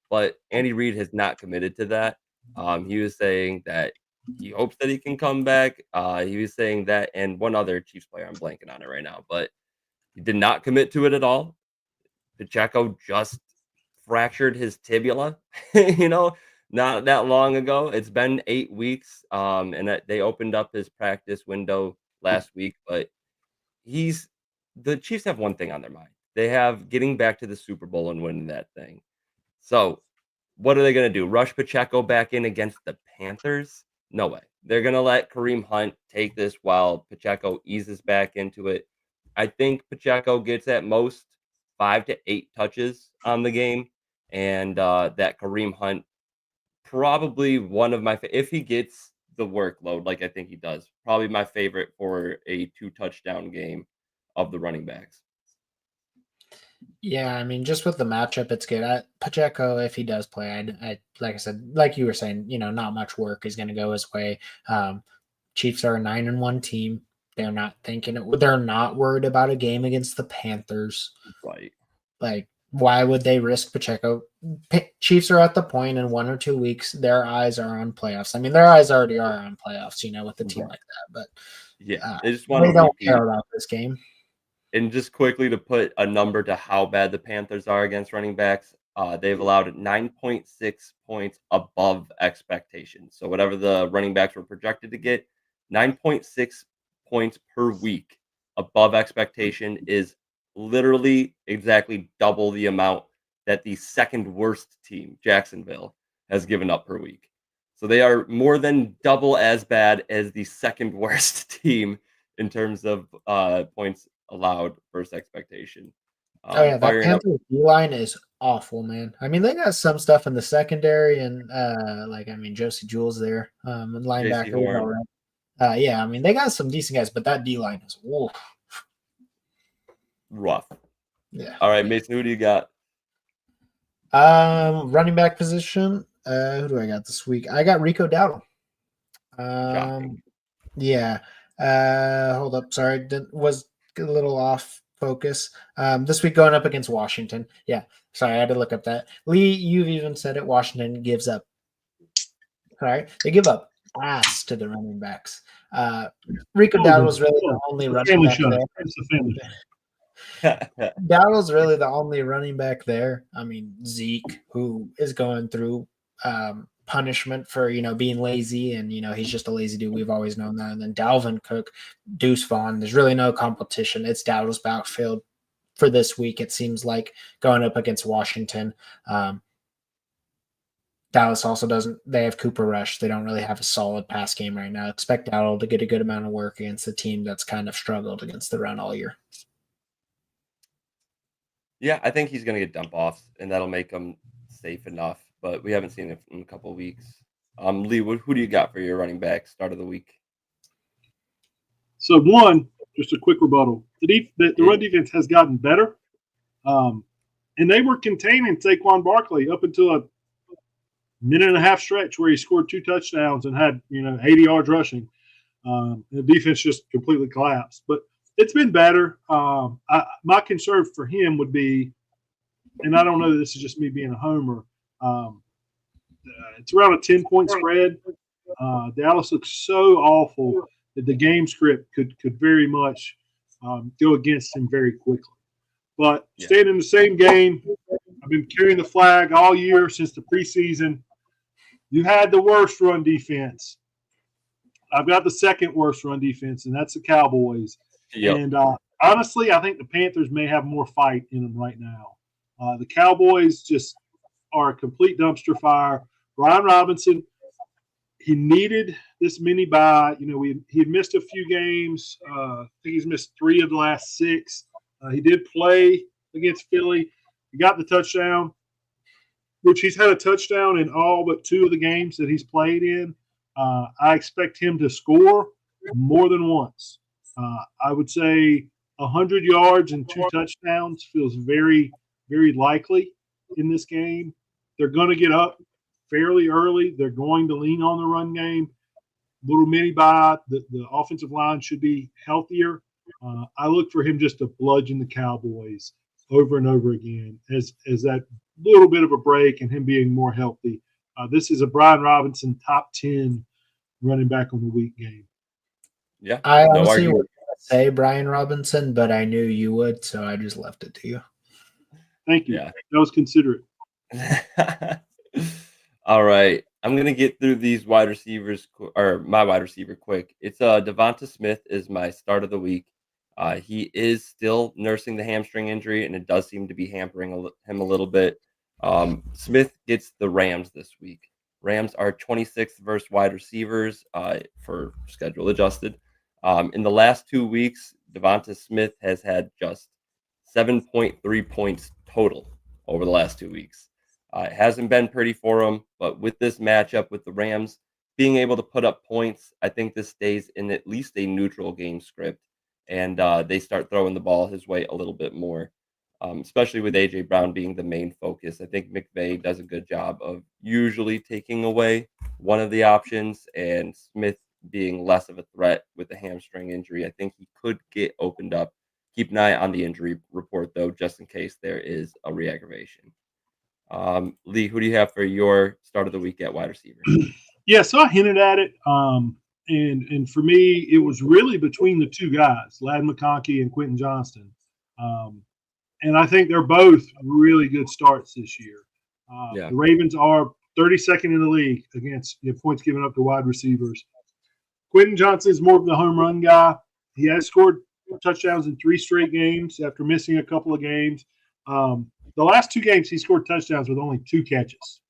but Andy Reid has not committed to that. He was saying that he hopes that he can come back. He was saying that, and one other Chiefs player, I'm blanking on it right now, but he did not commit to it at all. Pacheco just fractured his tibia, not that long ago. It's been 8 weeks, and they opened up his practice window last week. But the Chiefs have one thing on their mind. They have getting back to the Super Bowl and winning that thing. So what are they going to do? Rush Pacheco back in against the Panthers? No way. They're going to let Kareem Hunt take this while Pacheco eases back into it. I think Pacheco gets at most 5 to 8 touches on the game, and that Kareem Hunt probably one of my if he gets the workload like I think he does, probably my favorite for a 2-touchdown game of the running backs. Yeah, I mean, just with the matchup, it's good. Pacheco, if he does play, I like I said, like you were saying, not much work is going to go his way. Chiefs are a 9-1 team. They're not they're not worried about a game against the Panthers. Right. Like, why would they risk Pacheco? Chiefs are at the point in 1 or 2 weeks, their eyes are on playoffs. I mean, their eyes already are on playoffs, with a team like that. But yeah, they just want to don't care about this game. And just quickly to put a number to how bad the Panthers are against running backs, they've allowed 9.6 points above expectations. So whatever the running backs were projected to get, 9.6 points per week above expectation is literally exactly double the amount that the second worst team, Jacksonville, has given up per week. So they are more than double as bad as the second worst team in terms of points allowed versus expectation. That Panthers D-line is awful, man. I mean, they got some stuff in the secondary, and Josie Jewell's there, and linebacker. Yeah, I mean, they got some decent guys, but that D-line is rough. Yeah. All right, Mason, who do you got? Running back position. Who do I got this week? I got Rico Dowdle. Shocking. Yeah. Hold up. Sorry, was a little off focus. This week going up against Washington. Yeah. Sorry, I had to look up that. Lee, you've even said it. Washington gives up. All right, they give up ass to the running backs. Rico Dowdle's really the only running back there. It's a family show. Dowdle's really the only running back there. I mean, Zeke, who is going through punishment for being lazy, and he's just a lazy dude. We've always known that. And then Dalvin Cook, Deuce Vaughn. There's really no competition. It's Dowdle's backfield for this week. It seems like going up against Washington. Dallas also doesn't. They have Cooper Rush. They don't really have a solid pass game right now. Expect Dowdle to get a good amount of work against a team that's kind of struggled against the run all year. Yeah, I think he's going to get dump offs, and that'll make him safe enough. But we haven't seen it in a couple of weeks. Lee, who do you got for your running back start of the week? So one, just a quick rebuttal. The run defense has gotten better, and they were containing Saquon Barkley up until a minute and a half stretch where he scored 2 touchdowns and had 80 yards rushing. The defense just completely collapsed, but it's been better. My concern for him would be, and I don't know that this is just me being a homer, it's around a 10-point spread. Dallas looks so awful that the game script could very much go against him very quickly. But staying in the same game, I've been carrying the flag all year since the preseason. You had the worst run defense. I've got the second worst run defense, and that's the Cowboys. Yep. And honestly, I think the Panthers may have more fight in them right now. The Cowboys just are a complete dumpster fire. Brian Robinson, he needed this mini bye. He had missed a few games. I think he's missed 3 of the last 6. He did play against Philly. He got the touchdown, which he's had a touchdown in all but 2 of the games that he's played in. I expect him to score more than once. I would say 100 yards and 2 touchdowns feels very, very likely in this game. They're going to get up fairly early. They're going to lean on the run game. Little mini bye. The offensive line should be healthier. I look for him just to bludgeon the Cowboys over and over again as that little bit of a break and him being more healthy. This is a Brian Robinson top 10 running back on the week game. Yeah, I honestly would say Brian Robinson, but I knew you would, so I just left it to you. Thank you. Yeah. That was considerate. All right. I'm going to get through these wide receivers, or my wide receiver, quick. It's Devonta Smith is my start of the week. He is still nursing the hamstring injury, and it does seem to be hampering him a little bit. Smith gets the Rams this week. Rams are 26th versus wide receivers for schedule adjusted. In the last 2 weeks, Devonta Smith has had just 7.3 points total over the last 2 weeks. It hasn't been pretty for him, but with this matchup with the Rams being able to put up points, I think this stays in at least a neutral game script, and they start throwing the ball his way a little bit more, especially with A.J. Brown being the main focus. I think McVay does a good job of usually taking away one of the options, and Smith being less of a threat with the hamstring injury. I think he could get opened up. Keep an eye on the injury report, though, just in case there is a re-aggravation. Lee, who do you have for your start of the week at wide receiver? Yeah, so I hinted at it. And for me, it was really between the 2 guys, Ladd McConkey and Quentin Johnston. And I think they're both really good starts this year. The Ravens are 32nd in the league against points given up to wide receivers. Quentin Johnston is more of the home run guy. He has scored touchdowns in 3 straight games after missing a couple of games. The last 2 games, he scored touchdowns with only 2 catches.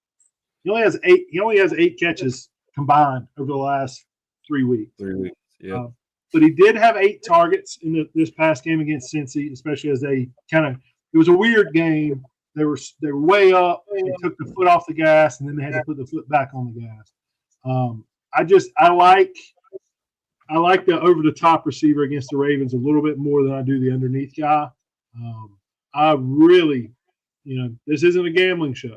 He only has 8. He only has 8 catches combined over the last 3 weeks. 3 weeks, yeah. But he did have 8 targets in this past game against Cincy, especially as they it was a weird game. They were way up. They took the foot off the gas, and then they had to put the foot back on the gas. I like the over the top receiver against the Ravens a little bit more than I do the underneath guy. I really, this isn't a gambling show,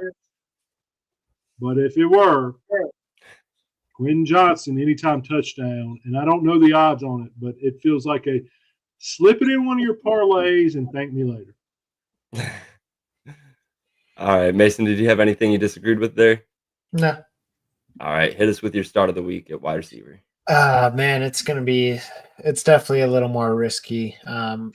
But if it were Quentin Johnson, anytime touchdown, and I don't know the odds on it, but it feels like a slip it in one of your parlays and thank me later. All right, Mason, did you have anything you disagreed with there? No. All right, hit us with your start of the week at wide receiver. Man, it's definitely a little more risky. All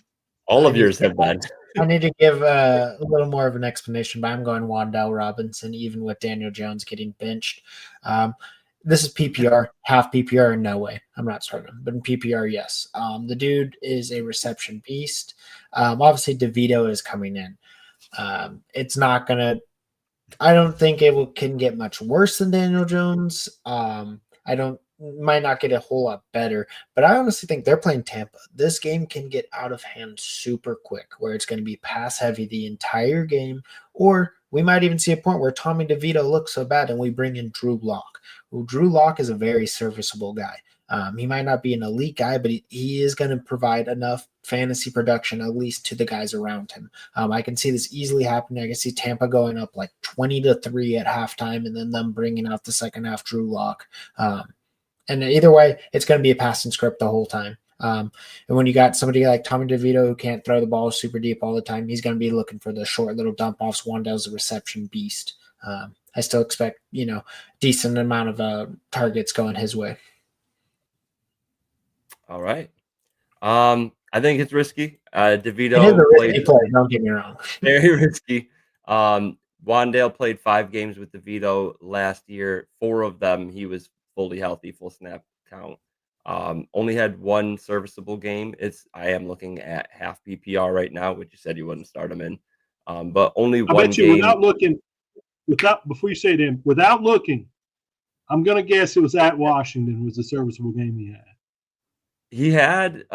I of need yours to- have been. I need to give a little more of an explanation, but I'm going Wandell Robinson, even with Daniel Jones getting benched. This is PPR, half PPR, no way. I'm not starting him, but in PPR, yes. The dude is a reception beast. Obviously, DeVito is coming in. It's not going to – I don't think can get much worse than Daniel Jones. Might not get a whole lot better, but I honestly think they're playing Tampa. This game can get out of hand super quick, where it's going to be pass heavy the entire game, or we might even see a point where Tommy DeVito looks so bad and we bring in Drew Lock. Well, Drew Lock is a very serviceable guy. He might not be an elite guy, but he is going to provide enough fantasy production, at least to the guys around him. I can see this easily happening. I can see Tampa going up like 20-3 at halftime, and then them bringing out the second half Drew Lock. And either way, it's going to be a passing script the whole time. And when you got somebody like Tommy DeVito who can't throw the ball super deep all the time, he's going to be looking for the short little dump offs. Wandell's a reception beast. I still expect, decent amount of targets going his way. All right. I think it's risky. DeVito It is a risky played play, don't get me wrong. very risky. Wandale played 5 games with DeVito last year. 4 of them he was fully healthy, full snap count. Only had 1 serviceable game. I am looking at half PPR right now, which you said you wouldn't start him in. But only I one bet you game. before you say it in, without looking, I'm going to guess it was at Washington was a serviceable game he had. He had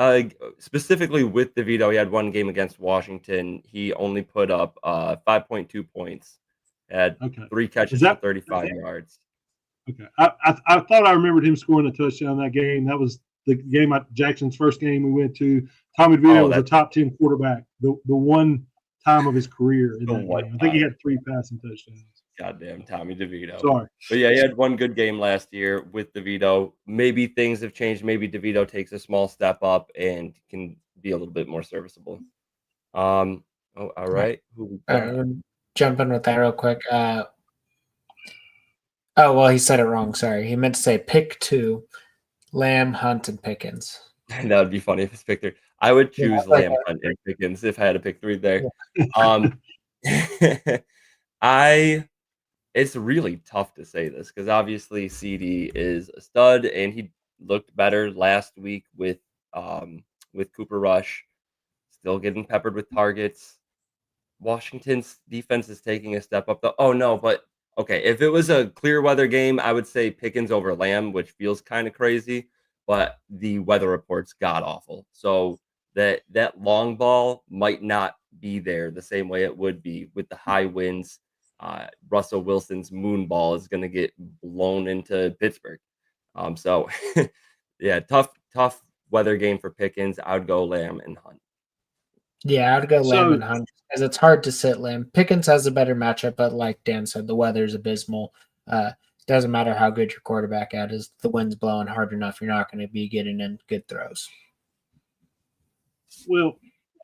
specifically with DeVito, he had 1 game against Washington. He only put up 5.2 points, had 3 catches for 35 yards. Okay, I thought I remembered him scoring a touchdown that game. That was the game Jackson's first game we went to. Tommy DeVito was a top 10 quarterback. The one time of his career in that game. I think he had 3 passing touchdowns. Goddamn Tommy DeVito. Sorry. But yeah, he had 1 good game last year with DeVito. Maybe things have changed. Maybe DeVito takes a small step up and can be a little bit more serviceable. All right. Jump in with that real quick. He said it wrong. Sorry. He meant to say pick 2, Lamb, Hunt, and Pickens. That would be funny if it's pick 3. I would choose Lamb, Hunt, and Pickens if I had to pick 3 there. It's really tough to say this because obviously CD is a stud and he looked better last week with Cooper Rush, still getting peppered with targets. Washington's defense is taking a step up though. Oh no, but okay, if it was a clear weather game, I would say Pickens over Lamb, which feels kind of crazy, but the weather report's god awful. So that long ball might not be there the same way it would be with the high winds. Russell Wilson's moon ball is going to get blown into Pittsburgh. So yeah, tough weather game for Pickens. I would go Lamb and Hunt. Yeah, I'd go Lamb and Hunt because it's hard to sit Lamb. Pickens has a better matchup, but like Dan said, the weather's abysmal. Doesn't matter how good your quarterback is. The wind's blowing hard enough, you're not going to be getting in good throws. Well,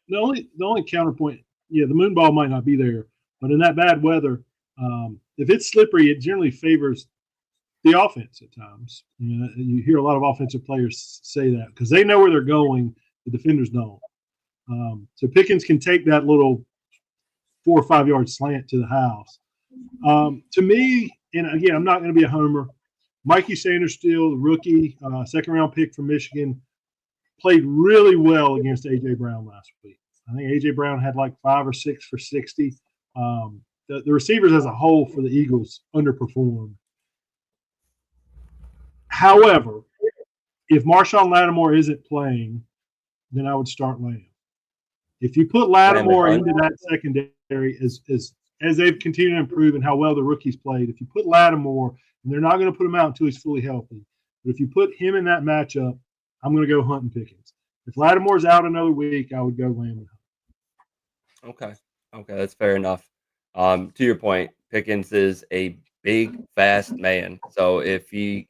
the only counterpoint, the moon ball might not be there, but in that bad weather, if it's slippery, it generally favors the offense at times. You hear a lot of offensive players say that because they know where they're going. The defenders don't. So Pickens can take that little 4 or 5 yard slant to the house. To me, and again, I'm not going to be a homer. Mikey Sanderstill, the rookie, second-round pick from Michigan, played really well against A.J. Brown last week. I think A.J. Brown had like 5 or 6 for 60. The receivers as a whole for the Eagles underperformed. However, if Marshawn Lattimore isn't playing, then I would start Lamb. If you put Lattimore into that secondary as they've continued to improve and how well the rookies played, if you put Lattimore, and they're not going to put him out until he's fully healthy, but if you put him in that matchup, I'm going to go Hunt and Pickens. If Lattimore's out another week, I would go Lamb and Hunt. Okay, that's fair enough. To your point, Pickens is a big, fast man. So if he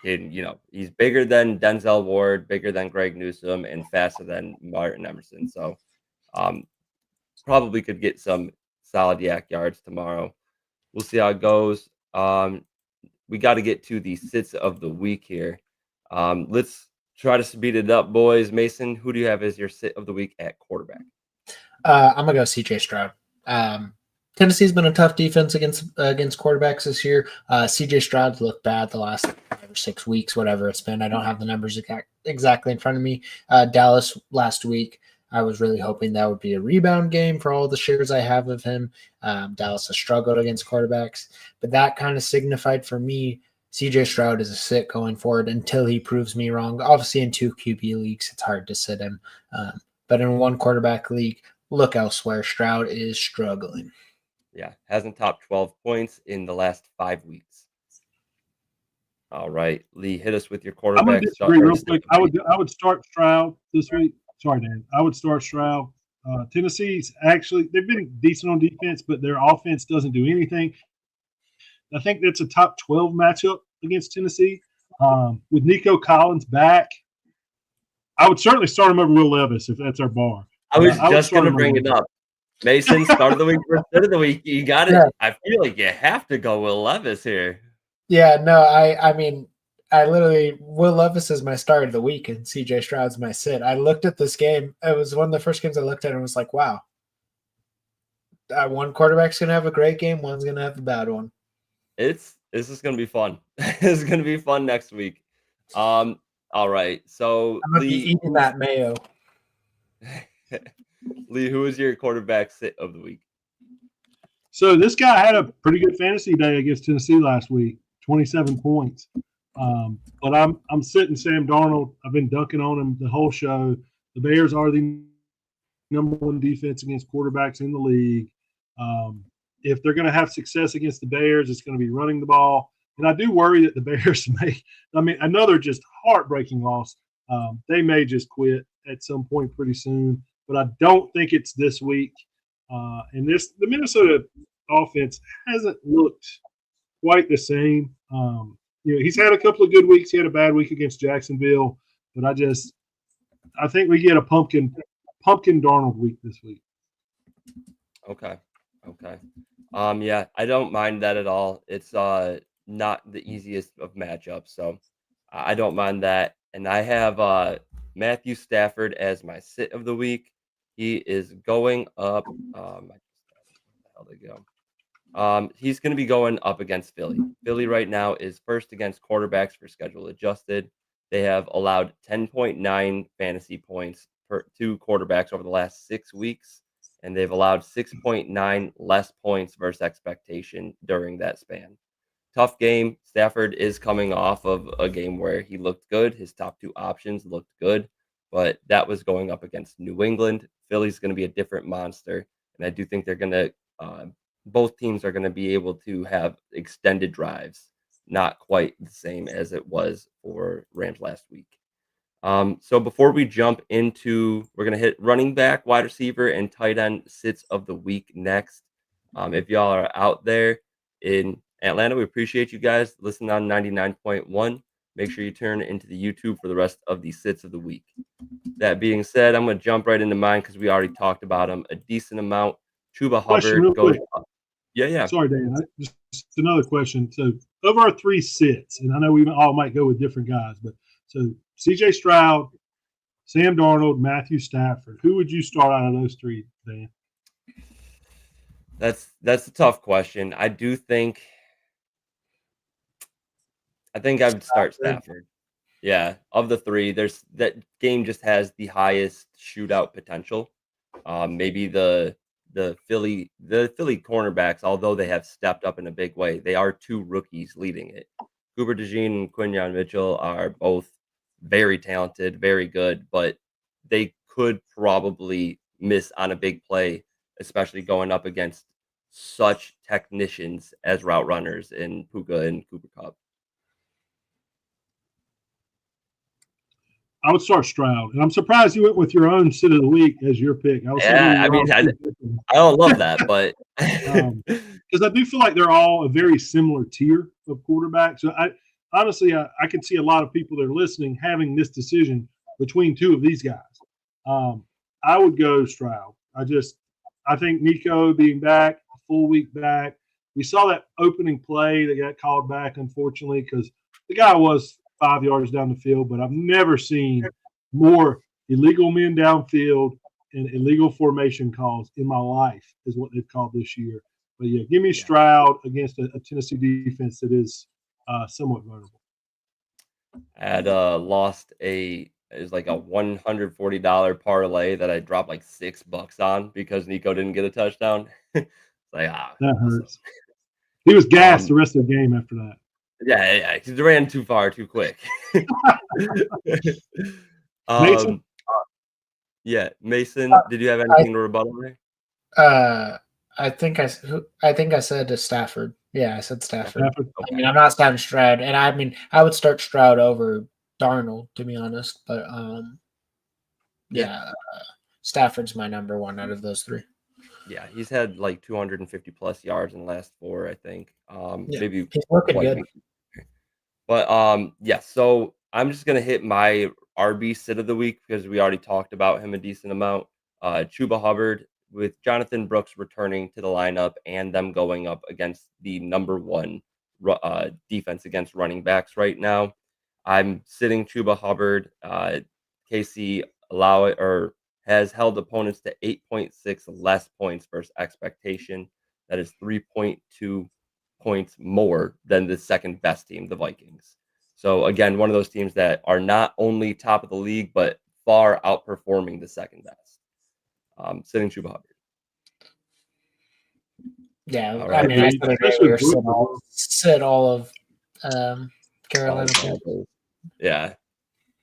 can, he's bigger than Denzel Ward, bigger than Greg Newsome, and faster than Martin Emerson. So um, probably could get some solid yak yards tomorrow. We'll see how it goes. We got to get to the sits of the week here. Let's try to speed it up, boys. Mason, who do you have as your sit of the week at quarterback? I'm gonna go CJ Stroud. Tennessee's been a tough defense against quarterbacks this year. CJ Stroud's looked bad the last 5 or 6 weeks, whatever it's been. I don't have the numbers exactly in front of me. Dallas last week, I was really hoping that would be a rebound game for all the shares I have of him. Dallas has struggled against quarterbacks, but that kind of signified for me CJ Stroud is a sit going forward until he proves me wrong. Obviously, in 2 QB leagues, it's hard to sit him. But in 1 quarterback league, look elsewhere. Stroud is struggling. Yeah, hasn't topped 12 points in the last 5 weeks. All right, Lee, hit us with your quarterback. I'm going to disagree real quick. I would start Stroud this week. Sorry, Dan. I would start Stroud. Tennessee's actually, they've been decent on defense, but their offense doesn't do anything. I think that's a top 12 matchup against Tennessee. With Nico Collins back, I would certainly start him over Will Levis if that's our bar. I was just going to bring it up. Mason, start of the week or sit of the week. You got it. Yeah. I feel like you have to go Will Levis here. Yeah, no, I mean, I literally, Will Levis is my start of the week and CJ Stroud's my sit. I looked at this game. It was one of the first games I looked at and was like, wow. One quarterback's going to have a great game. One's going to have a bad one. This is going to be fun. It's going to be fun next week. All right. So I'm going to be eating that mayo. Lee, who is your quarterback sit of the week? So this guy had a pretty good fantasy day against Tennessee last week, 27 points. But I'm sitting Sam Darnold. I've been dunking on him the whole show. The Bears are the number 1 defense against quarterbacks in the league. If they're going to have success against the Bears, it's going to be running the ball. And I do worry that the Bears another just heartbreaking loss. They may just quit at some point pretty soon, but I don't think it's this week. And the Minnesota offense hasn't looked quite the same. He's had a couple of good weeks. He had a bad week against Jacksonville, but I think we get a pumpkin Darnold week this week. Okay. Yeah, I don't mind that at all. It's not the easiest of matchups, so I don't mind that. And I have Matthew Stafford as my sit of the week. He is going up. Where the hell they go? He's going to be going up against Philly. Philly right now is first against quarterbacks for schedule adjusted. They have allowed 10.9 fantasy points to quarterbacks over the last 6 weeks, and they've allowed 6.9 less points versus expectation during that span. Tough game. Stafford is coming off of a game where he looked good. His top 2 options looked good, but that was going up against New England. Philly's going to be a different monster, and I do think they're going to both teams are going to be able to have extended drives, not quite the same as it was for Rams last week. So before we jump into, we're going to hit running back, wide receiver, and tight end sits of the week next. If y'all are out there in Atlanta, we appreciate you guys listening on 99.1. Make sure you turn into the YouTube for the rest of the sits of the week. That being said, I'm going to jump right into mine because we already talked about them a decent amount. Chuba Hubbard goes up. Yeah. Sorry, Dan. Just another question. So, of our 3 sits, and I know we all might go with different guys, but so CJ Stroud, Sam Darnold, Matthew Stafford. Who would you start out of those 3, Dan? That's a tough question. I think I would start Stafford. Yeah, of the 3, that game just has the highest shootout potential. Maybe the Philly cornerbacks, although they have stepped up in a big way, they are 2 rookies leading it. Cooper DeJean and Quinyon Mitchell are both very talented, very good, but they could probably miss on a big play, especially going up against such technicians as route runners in Puka and Cooper Kupp. I would start Stroud, and I'm surprised you went with your own sit of the week as your pick. I was Yeah, I mean, I don't love that, but because I do feel like they're all a very similar tier of quarterback. So I honestly, I could see a lot of people that are listening having this decision between two of these guys. I would go Stroud. I think Nico being back, a full week back. We saw that opening play that got called back, unfortunately, because the guy was 5 yards down the field, but I've never seen more illegal men downfield and illegal formation calls in my life is what they've called this year. But yeah, give me Stroud against a Tennessee defense that is somewhat vulnerable. I had lost it was like a $140 parlay that I dropped like $6 on because Nico didn't get a touchdown. It's like that hurts. He was gassed the rest of the game after that. Yeah, he ran too far too quick. Mason? Yeah, Mason, did you have anything to rebuttal there? I think I said Stafford. Yeah, I said Stafford. Okay. I mean, I'm not starting Stroud, and I mean, I would start Stroud over Darnold, to be honest. But Stafford's my number one out of those three. Yeah, he's had like 250 plus yards in the last 4, I think. Maybe he's working good. But so I'm just gonna hit my RB sit of the week because we already talked about him a decent amount. Chuba Hubbard, with Jonathan Brooks returning to the lineup and them going up against the number one defense against running backs right now. I'm sitting Chuba Hubbard. KC has held opponents to 8.6 less points versus expectation. That is 3.2 points more than the second best team, the Vikings. So again, one of those teams that are not only top of the league, but far outperforming the second best. Sitting Chuba Hubbard. Yeah, right. I mean, I said sit all of Carolina. Yeah.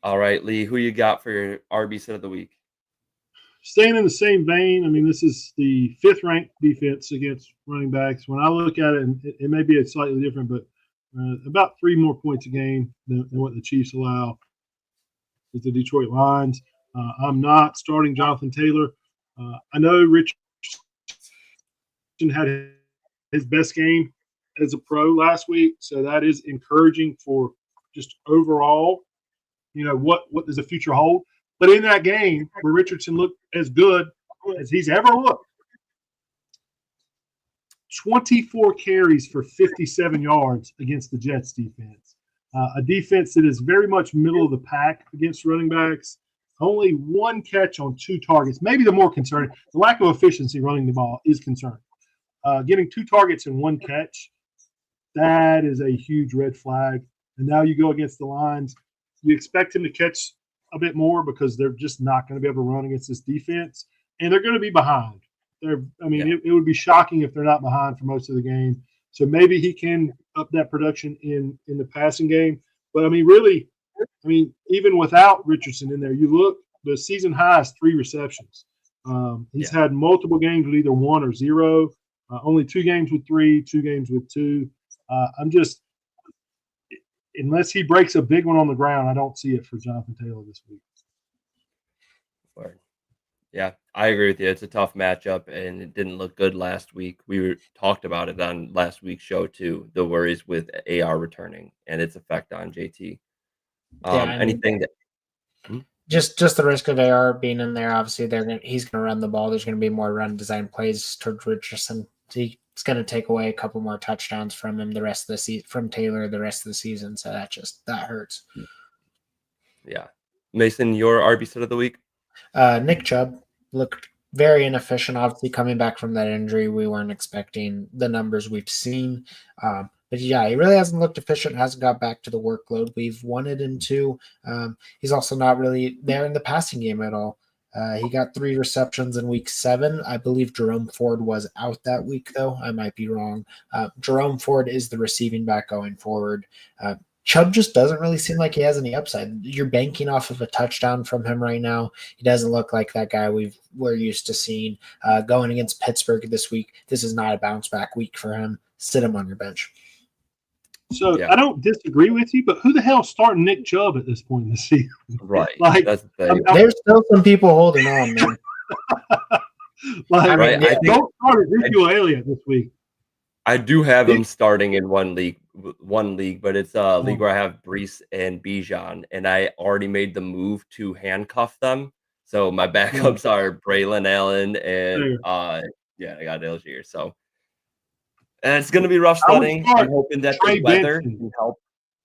All right, Lee, who you got for your RB sit of the week? Staying in the same vein, I mean, this is the 5th ranked defense against running backs. When I look at it, and it may be slightly different, but about 3 more points a game than what the Chiefs allow is the Detroit Lions. I'm not starting Jonathan Taylor. I know Richardson had his best game as a pro last week, so that is encouraging for just overall, what does the future hold? But in that game where Richardson looked as good as he's ever looked, 24 carries for 57 yards against the Jets defense. A defense that is very much middle of the pack against running backs. Only 1 catch on 2 targets. Maybe the more concerning, the lack of efficiency running the ball is concerning. Getting 2 targets and 1 catch, that is a huge red flag. And now you go against the Lions. You expect him to catch a bit more because they're just not going to be able to run against this defense. And they're going to be behind. It would be shocking if they're not behind for most of the game. So maybe he can up that production in the passing game. But, even without Richardson in there, you look, the season high is 3 receptions. He's had multiple games with either 1 or 0. Only 2 games with 3, 2 games with 2. Unless he breaks a big one on the ground, I don't see it for Jonathan Taylor this week. Word. Yeah, I agree with you. It's a tough matchup, and it didn't look good last week. We talked about it on last week's show too. The worries with AR returning and its effect on JT. Just the risk of AR being in there. Obviously, he's going to run the ball. There's going to be more run design plays towards Richardson. It's going to take away a couple more touchdowns from him from Taylor the rest of the season. So that hurts. Yeah, Mason, your RB sit of the week. Nick Chubb looked very inefficient. Obviously, coming back from that injury, we weren't expecting the numbers we've seen. But yeah, he really hasn't looked efficient, hasn't got back to the workload we've wanted him to. He's also not really there in the passing game at all. He got 3 receptions in week 7. I believe Jerome Ford was out that week, though. I might be wrong. Jerome Ford is the receiving back going forward. Chubb just doesn't really seem like he has any upside. You're banking off of a touchdown from him right now. He doesn't look like that guy we're used to seeing. Going against Pittsburgh this week, this is not a bounce back week for him. Sit him on your bench. So Yeah. I don't disagree with you, but who the hell's starting Nick Chubb at this point in the season? Right. Like, That's the thing. There's still some people holding on, man. like, I mean, Right. yeah, I think don't start Ezekiel Elliott this week. I do have him starting in one league, but it's a league Oh. where I have Brees and Bijan, and I already made the move to handcuff them. So my backups are Braylon Allen and I got Algier. So and it's gonna be rough I would sledding. start I'm hoping that Trey the weather Benson. can help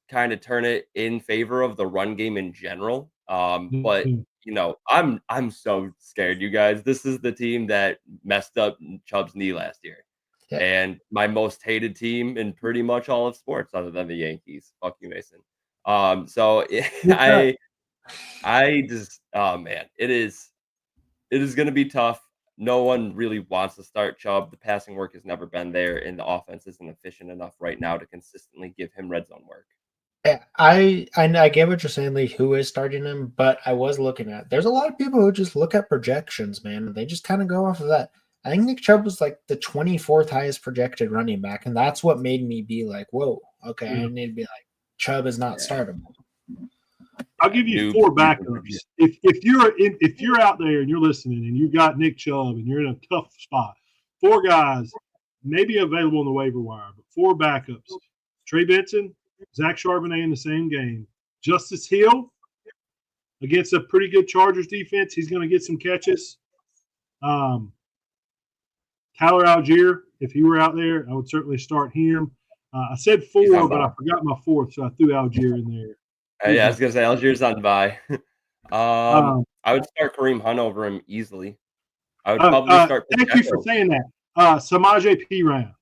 kind of turn it in favor of the run game in general. But Mhm. you know, I'm so scared, you guys. This is the team that messed up Chubb's knee last year. Yeah. And my most hated team in pretty much all of sports other than the Yankees. Fuck you, Mason. So I just oh man, it is gonna be tough. No one really wants to start Chubb. The passing work has never been there, and the offense isn't efficient enough right now to consistently give him red zone work. Yeah, I get what you're saying, Lee, who is starting him, but I was looking at there's a lot of people who just look at projections, man. They just kind of go off of that. I think Nick Chubb was like the 24th highest projected running back, and that's what made me be like, whoa, okay, I need to be like, Chubb is not startable. I'll give you four backups. If you're out there and you're listening and you've got Nick Chubb and you're in a tough spot, four guys maybe available on the waiver wire, but four backups: Trey Benson, Zach Charbonnet in the same game, Justice Hill against a pretty good Chargers defense. He's going to get some catches. Tyler Algier, if he were out there, I would certainly start him. I said four, but I forgot my fourth, so I threw Algier in there. Yeah, I was gonna say Algier's on bye. I would start Kareem Hunt over him easily. I would probably start. Thank you for saying that. Samaje Perine.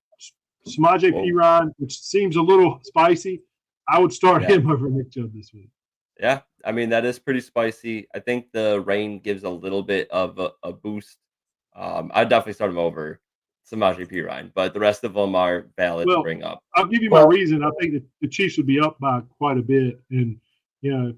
Samaje Perine, which seems a little spicy. I would start him over Nick Chubb this week. Yeah, I mean that is pretty spicy. I think the rain gives a little bit of a boost. I'd definitely start him over Samaje Perine, but the rest of them are valid to bring up. I'll give you my reason. I think the Chiefs would be up by quite a bit, and you know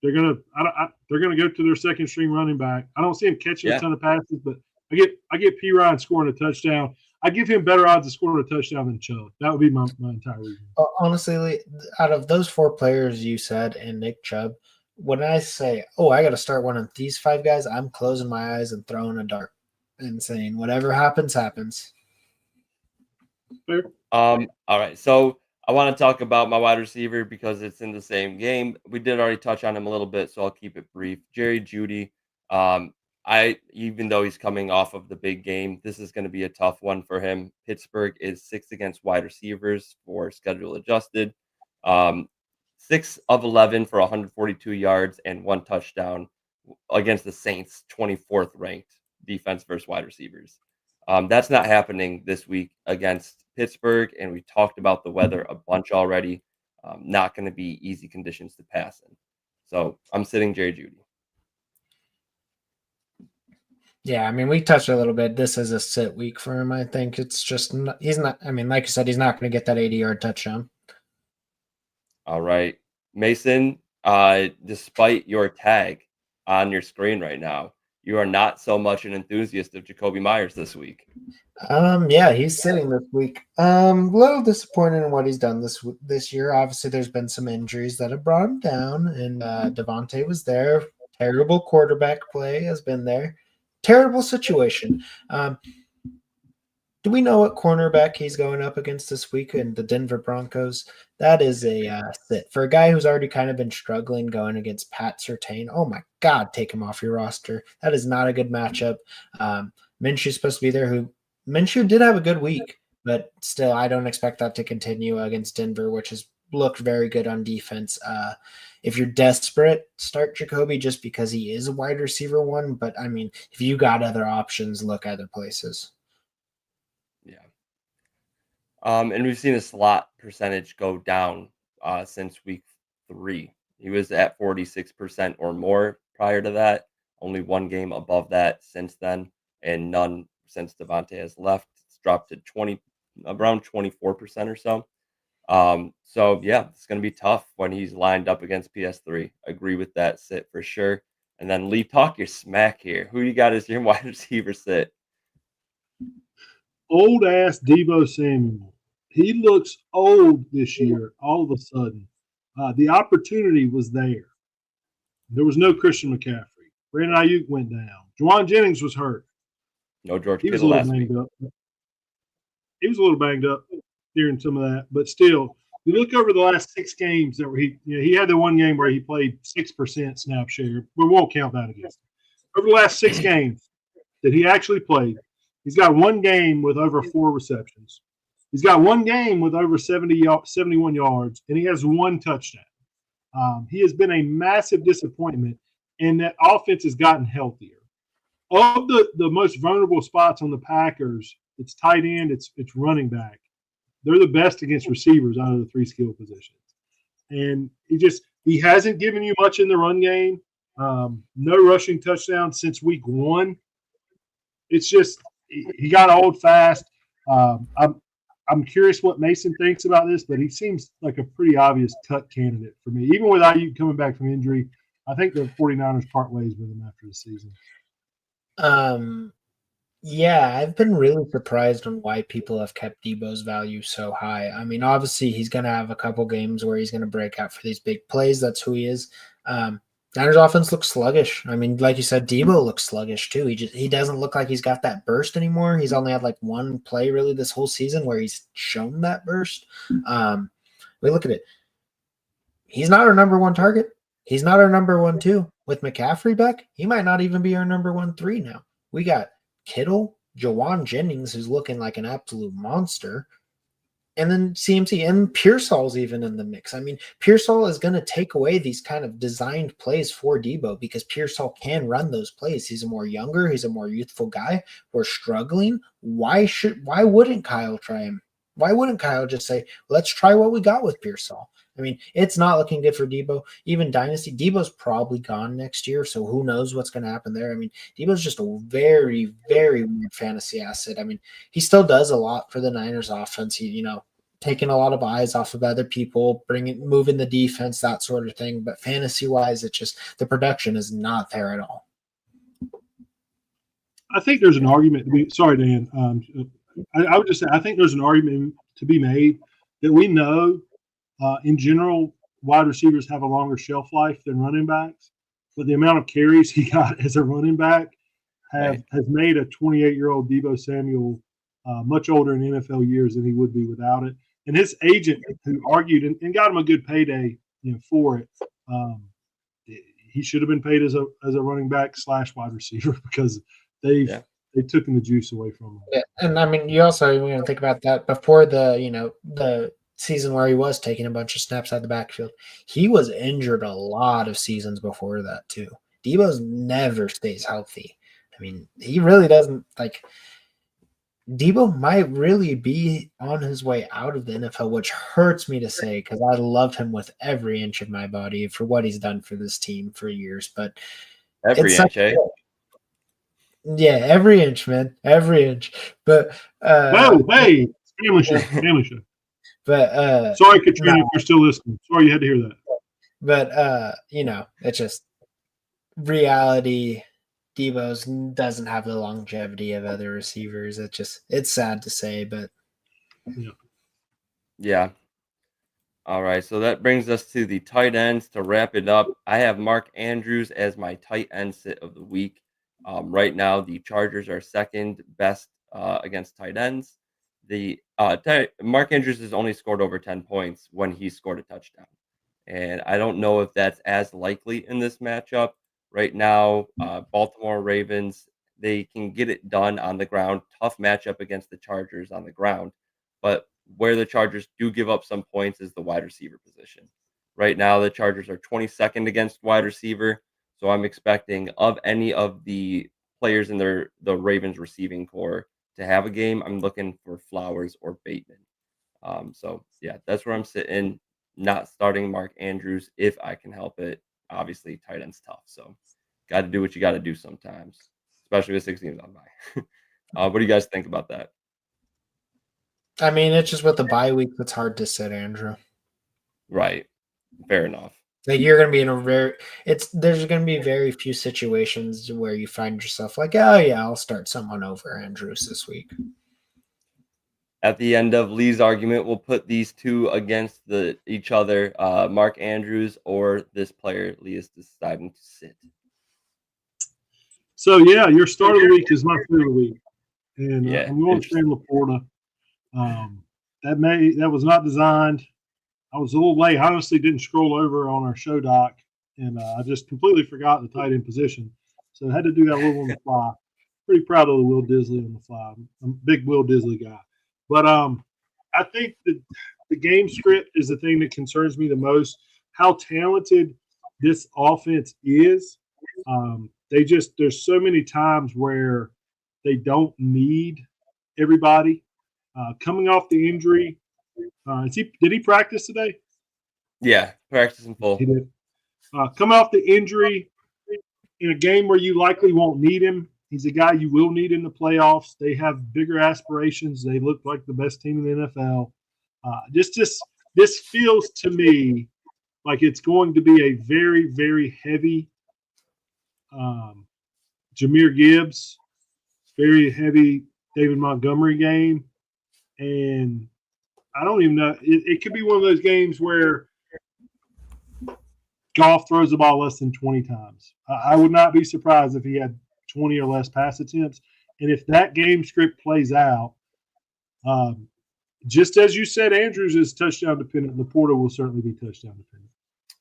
they're gonna go to their second string running back. I don't see him catching a ton of passes, but I get Perine scoring a touchdown. I give him better odds of scoring a touchdown than Chubb. That would be my entire reason. Honestly, out of those four players you said and Nick Chubb, when I say, oh, I got to start one of these five guys, I'm closing my eyes and throwing a dart and saying, whatever happens, happens. Fair. All right. So I want to talk about my wide receiver because it's in the same game. We did already touch on him a little bit, so I'll keep it brief. Jerry Jeudy. Even though he's coming off of the big game, this is going to be a tough one for him. Pittsburgh is 6th against wide receivers for schedule adjusted. 6 of 11 for 142 yards and 1 touchdown against the Saints, 24th ranked defense versus wide receivers. That's not happening this week against Pittsburgh, and we talked about the weather a bunch already. Not going to be easy conditions to pass in. So I'm sitting Jerry Jeudy. Yeah, I mean, we touched a little bit. This is a sit week for him. I think it's just he's not. I mean, like you said, he's not going to get that 80-yard touchdown. All right, Mason. Despite your tag on your screen right now, you are not so much an enthusiast of Jacoby Myers this week. Yeah, he's sitting this week. A little disappointed in what he's done this year. Obviously, there's been some injuries that have brought him down, and Devontae was there. Terrible quarterback play has been there. Terrible situation. Do we know what cornerback he's going up against this week in the Denver Broncos? That is a sit. For a guy who's already kind of been struggling going against Pat Surtain, oh my God, take him off your roster. That is not a good matchup. Minshew's supposed to be there. Minshew did have a good week, but still, I don't expect that to continue against Denver, which has looked very good on defense. If you're desperate, start Jacoby just because he is a wide receiver one. But I mean, if you got other options, look other places. Yeah. And we've seen his slot percentage go down since week 3. He was at 46% or more prior to that. Only one game above that since then, and none since Devontae has left. It's dropped to around 24% or so. So yeah, it's going to be tough when he's lined up against PS3. Agree with that sit for sure. And then Lee, talk your smack here. Who you got as your wide receiver sit? Old ass Deebo Samuel. he looks old this year all of a sudden. The opportunity was there. There was no Christian McCaffrey. Brandon Ayuk went down. Juwan Jennings was hurt. No George He was a Kittle little last week. banged up. He was a little banged up during some of that, but still, you look over the last 6 games that were he had the one game where he played 6% snap share. We won't count that against him. Over the last 6 games that he actually played, he's got one game with over 4 receptions. He's got one game with over 71 yards, and he has 1 touchdown. He has been a massive disappointment, and that offense has gotten healthier. Of the most vulnerable spots on the Packers, it's tight end, it's running back. They're the best against receivers out of the 3 skill positions. And he hasn't given you much in the run game. No rushing touchdowns since week 1. It's just he got old fast. I'm curious what Mason thinks about this, but he seems like a pretty obvious cut candidate for me. Even with Ayuk coming back from injury, I think the 49ers part ways with him after the season. Yeah, I've been really surprised on why people have kept Debo's value so high. I mean, obviously he's going to have a couple games where he's going to break out for these big plays. That's who he is. Niners offense looks sluggish. I mean, like you said, Debo looks sluggish too. He doesn't look like he's got that burst anymore. He's only had like one play really this whole season where he's shown that burst. We look at it. He's not our number 1 target. He's not our number 1, 2. With McCaffrey back, he might not even be our number 1, 3 now. We got Kittle, Juwan Jennings, who's looking like an absolute monster, and then CMC and Pearsall's even in the mix. I mean, Pearsall is going to take away these kind of designed plays for Debo because Pearsall can run those plays. He's a more younger, he's a more youthful guy. We're struggling. Why wouldn't Kyle try him? Why wouldn't Kyle just say, let's try what we got with Pearsall? I mean, it's not looking good for Debo. Even Dynasty, Debo's probably gone next year, so who knows what's going to happen there. I mean, Debo's just a very, very weird fantasy asset. I mean, he still does a lot for the Niners offense. He, taking a lot of eyes off of other people, moving the defense, that sort of thing. But fantasy-wise, it's just the production is not there at all. I think there's an argument to be – sorry, Dan. I would just say I think there's an argument to be made that we know in general wide receivers have a longer shelf life than running backs, but the amount of carries he got as a running back has made a 28-year-old Debo Samuel much older in NFL years than he would be without it. And his agent, who argued and got him a good payday for it, he should have been paid as a running back / wide receiver because they took him the juice away from him. Yeah, and I mean, you also think about that before the season where he was taking a bunch of snaps out of the backfield. He was injured a lot of seasons before that too. Debo's never stays healthy. I mean, he really doesn't Debo might really be on his way out of the NFL, which hurts me to say because I loved him with every inch of my body for what he's done for this team for years. But every inch, yeah, every inch, man, every inch. But hey, family show. But sorry, Katrina, if you're still listening. Sorry you had to hear that. But it's just reality. Debo's doesn't have the longevity of other receivers. It's sad to say, but yeah. All right, so that brings us to the tight ends to wrap it up. I have Mark Andrews as my tight end sit of the week. Right now, the Chargers are second best against tight ends. The Mark Andrews has only scored over 10 points when he scored a touchdown, and I don't know if that's as likely in this matchup. Right now, Baltimore Ravens, they can get it done on the ground. Tough matchup against the Chargers on the ground. But where the Chargers do give up some points is the wide receiver position. Right now, the Chargers are 22nd against wide receiver. So I'm expecting of any of the players in the Ravens receiving core to have a game, I'm looking for Flowers or Bateman. So, yeah, that's where I'm sitting. Not starting Mark Andrews if I can help it. Obviously, tight end's tough, so got to do what you got to do sometimes, especially with 6 games on bye. What do you guys think about that? I mean, it's just with the bye week, it's hard to sit, Andrew. Right. Fair enough. Like you're going to be in there's going to be very few situations where you find yourself like, oh yeah, I'll start someone over Andrews this week. At the end of Lee's argument, we'll put these two against each other, Mark Andrews or this player Lee is deciding to sit. So, yeah, your start of the week is my food of the week. And Yeah, I'm going to Sam Laporta. That was not designed. I was a little late. I honestly didn't scroll over on our show doc, and I just completely forgot the tight end position. So I had to do that a little on the fly. Pretty proud of the Will Disley on the fly. I'm a big Will Disley guy. But I think that the game script is the thing that concerns me the most. How talented this offense is. There's so many times where they don't need everybody. Coming off the injury, did he practice today? Yeah, practice in full. He did. Coming off the injury in a game where you likely won't need him, he's a guy you will need in the playoffs. They have bigger aspirations. They look like the best team in the NFL. This feels to me like it's going to be a very, very heavy Jahmyr Gibbs, very heavy David Montgomery game. And I don't even know. It could be one of those games where Goff throws the ball less than 20 times. I would not be surprised if he had 20 or less pass attempts. And if that game script plays out, just as you said, Andrews is touchdown dependent. Laporta will certainly be touchdown dependent.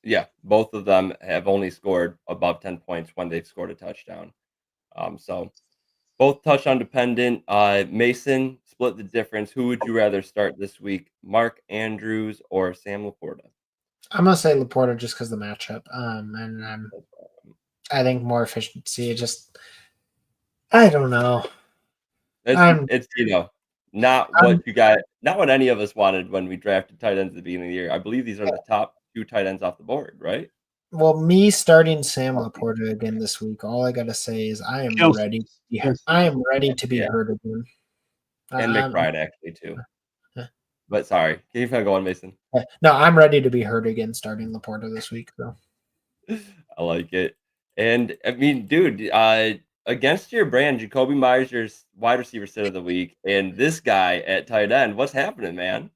Yeah, both of them have only scored above 10 points when they've scored a touchdown. So both touchdown dependent. Mason, split the difference. Who would you rather start this week, Mark Andrews or Sam Laporta? I'm gonna say Laporta just because of the matchup. And I think more efficiency. I don't know. It's not what any of us wanted when we drafted tight ends at the beginning of the year. I believe these are the top two tight ends off the board, right? Well, me starting Sam Laporta again this week, all I gotta say is I am ready. I am ready to be hurt again. And McBride actually too. But sorry, can you go on, Mason? No, I'm ready to be hurt again starting Laporta this week, though. I like it. And I mean, dude, against your brand, Jacoby Myers, your wide receiver sit of the week, and this guy at tight end. What's happening, man?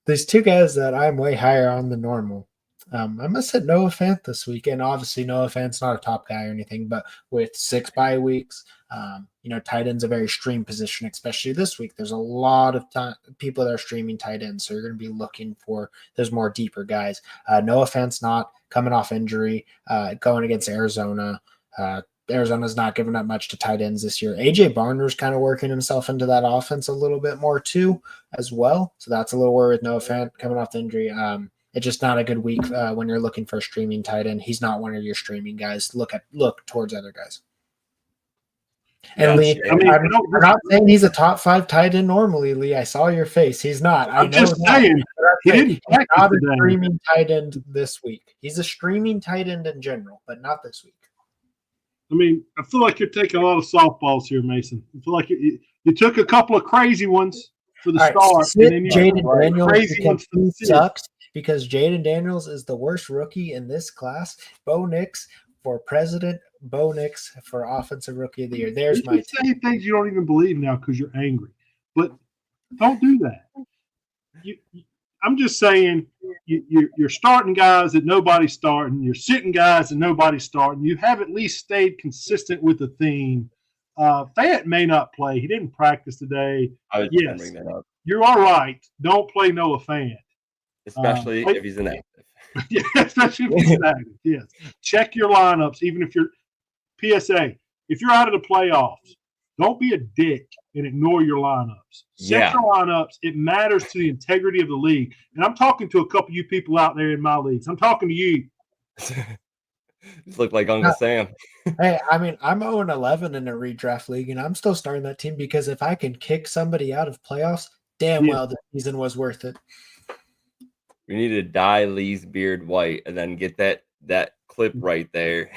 There's two guys that I'm way higher on than normal. I must have Noah Fant this week, and obviously Noah Fant's not a top guy or anything, but with 6 bye weeks, tight end's a very stream position, especially this week. There's a lot of people that are streaming tight ends, so you're going to be looking for those more deeper guys. Noah Fant's not coming off injury, going against Arizona. Arizona's not giving up much to tight ends this year. AJ Barner's kind of working himself into that offense a little bit more too, as well. So that's a little worry with Noah Fant coming off the injury. It's just not a good week when you're looking for a streaming tight end. He's not one of your streaming guys. Look towards other guys. And Lee, I'm not saying he's a top 5 tight end normally, Lee. I saw your face. He's not. I'm just saying he didn't not a streaming tight end this week. He's a streaming tight end in general, but not this week. I mean, I feel like you're taking a lot of softballs here, Mason. I feel like you took a couple of crazy ones for the start. And then Jaden Daniels sucks because Jaden Daniels is the worst rookie in this class. Bo Nix for president, Bo Nix for offensive rookie of the year. There's my say things you don't even believe now because you're angry. But don't do that. I'm just saying you're starting guys that nobody's starting. You're sitting guys that nobody's starting. You have at least stayed consistent with the theme. Fant may not play. He didn't practice today. I was just bring that up. You're all right. Don't play Noah Fant. Especially if he's inactive. Yeah, especially if he's inactive. Yes. Check your lineups, even if you're PSA. If you're out of the playoffs, don't be a dick and ignore your lineups. Set your lineups. It matters to the integrity of the league. And I'm talking to a couple of you people out there in my leagues. I'm talking to you. You look like Uncle Sam. Hey, I mean, I'm 0-11 in a redraft league, and I'm still starting that team because if I can kick somebody out of playoffs, well, the season was worth it. We need to dye Lee's beard white and then get that clip right there.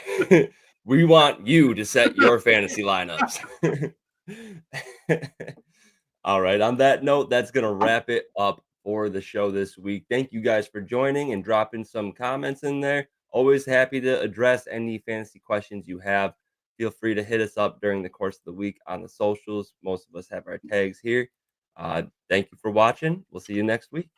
We want you to set your fantasy lineups. All right. On that note, that's going to wrap it up for the show this week. Thank you guys for joining and dropping some comments in there. Always happy to address any fantasy questions you have. Feel free to hit us up during the course of the week on the socials. Most of us have our tags here. Thank you for watching. We'll see you next week.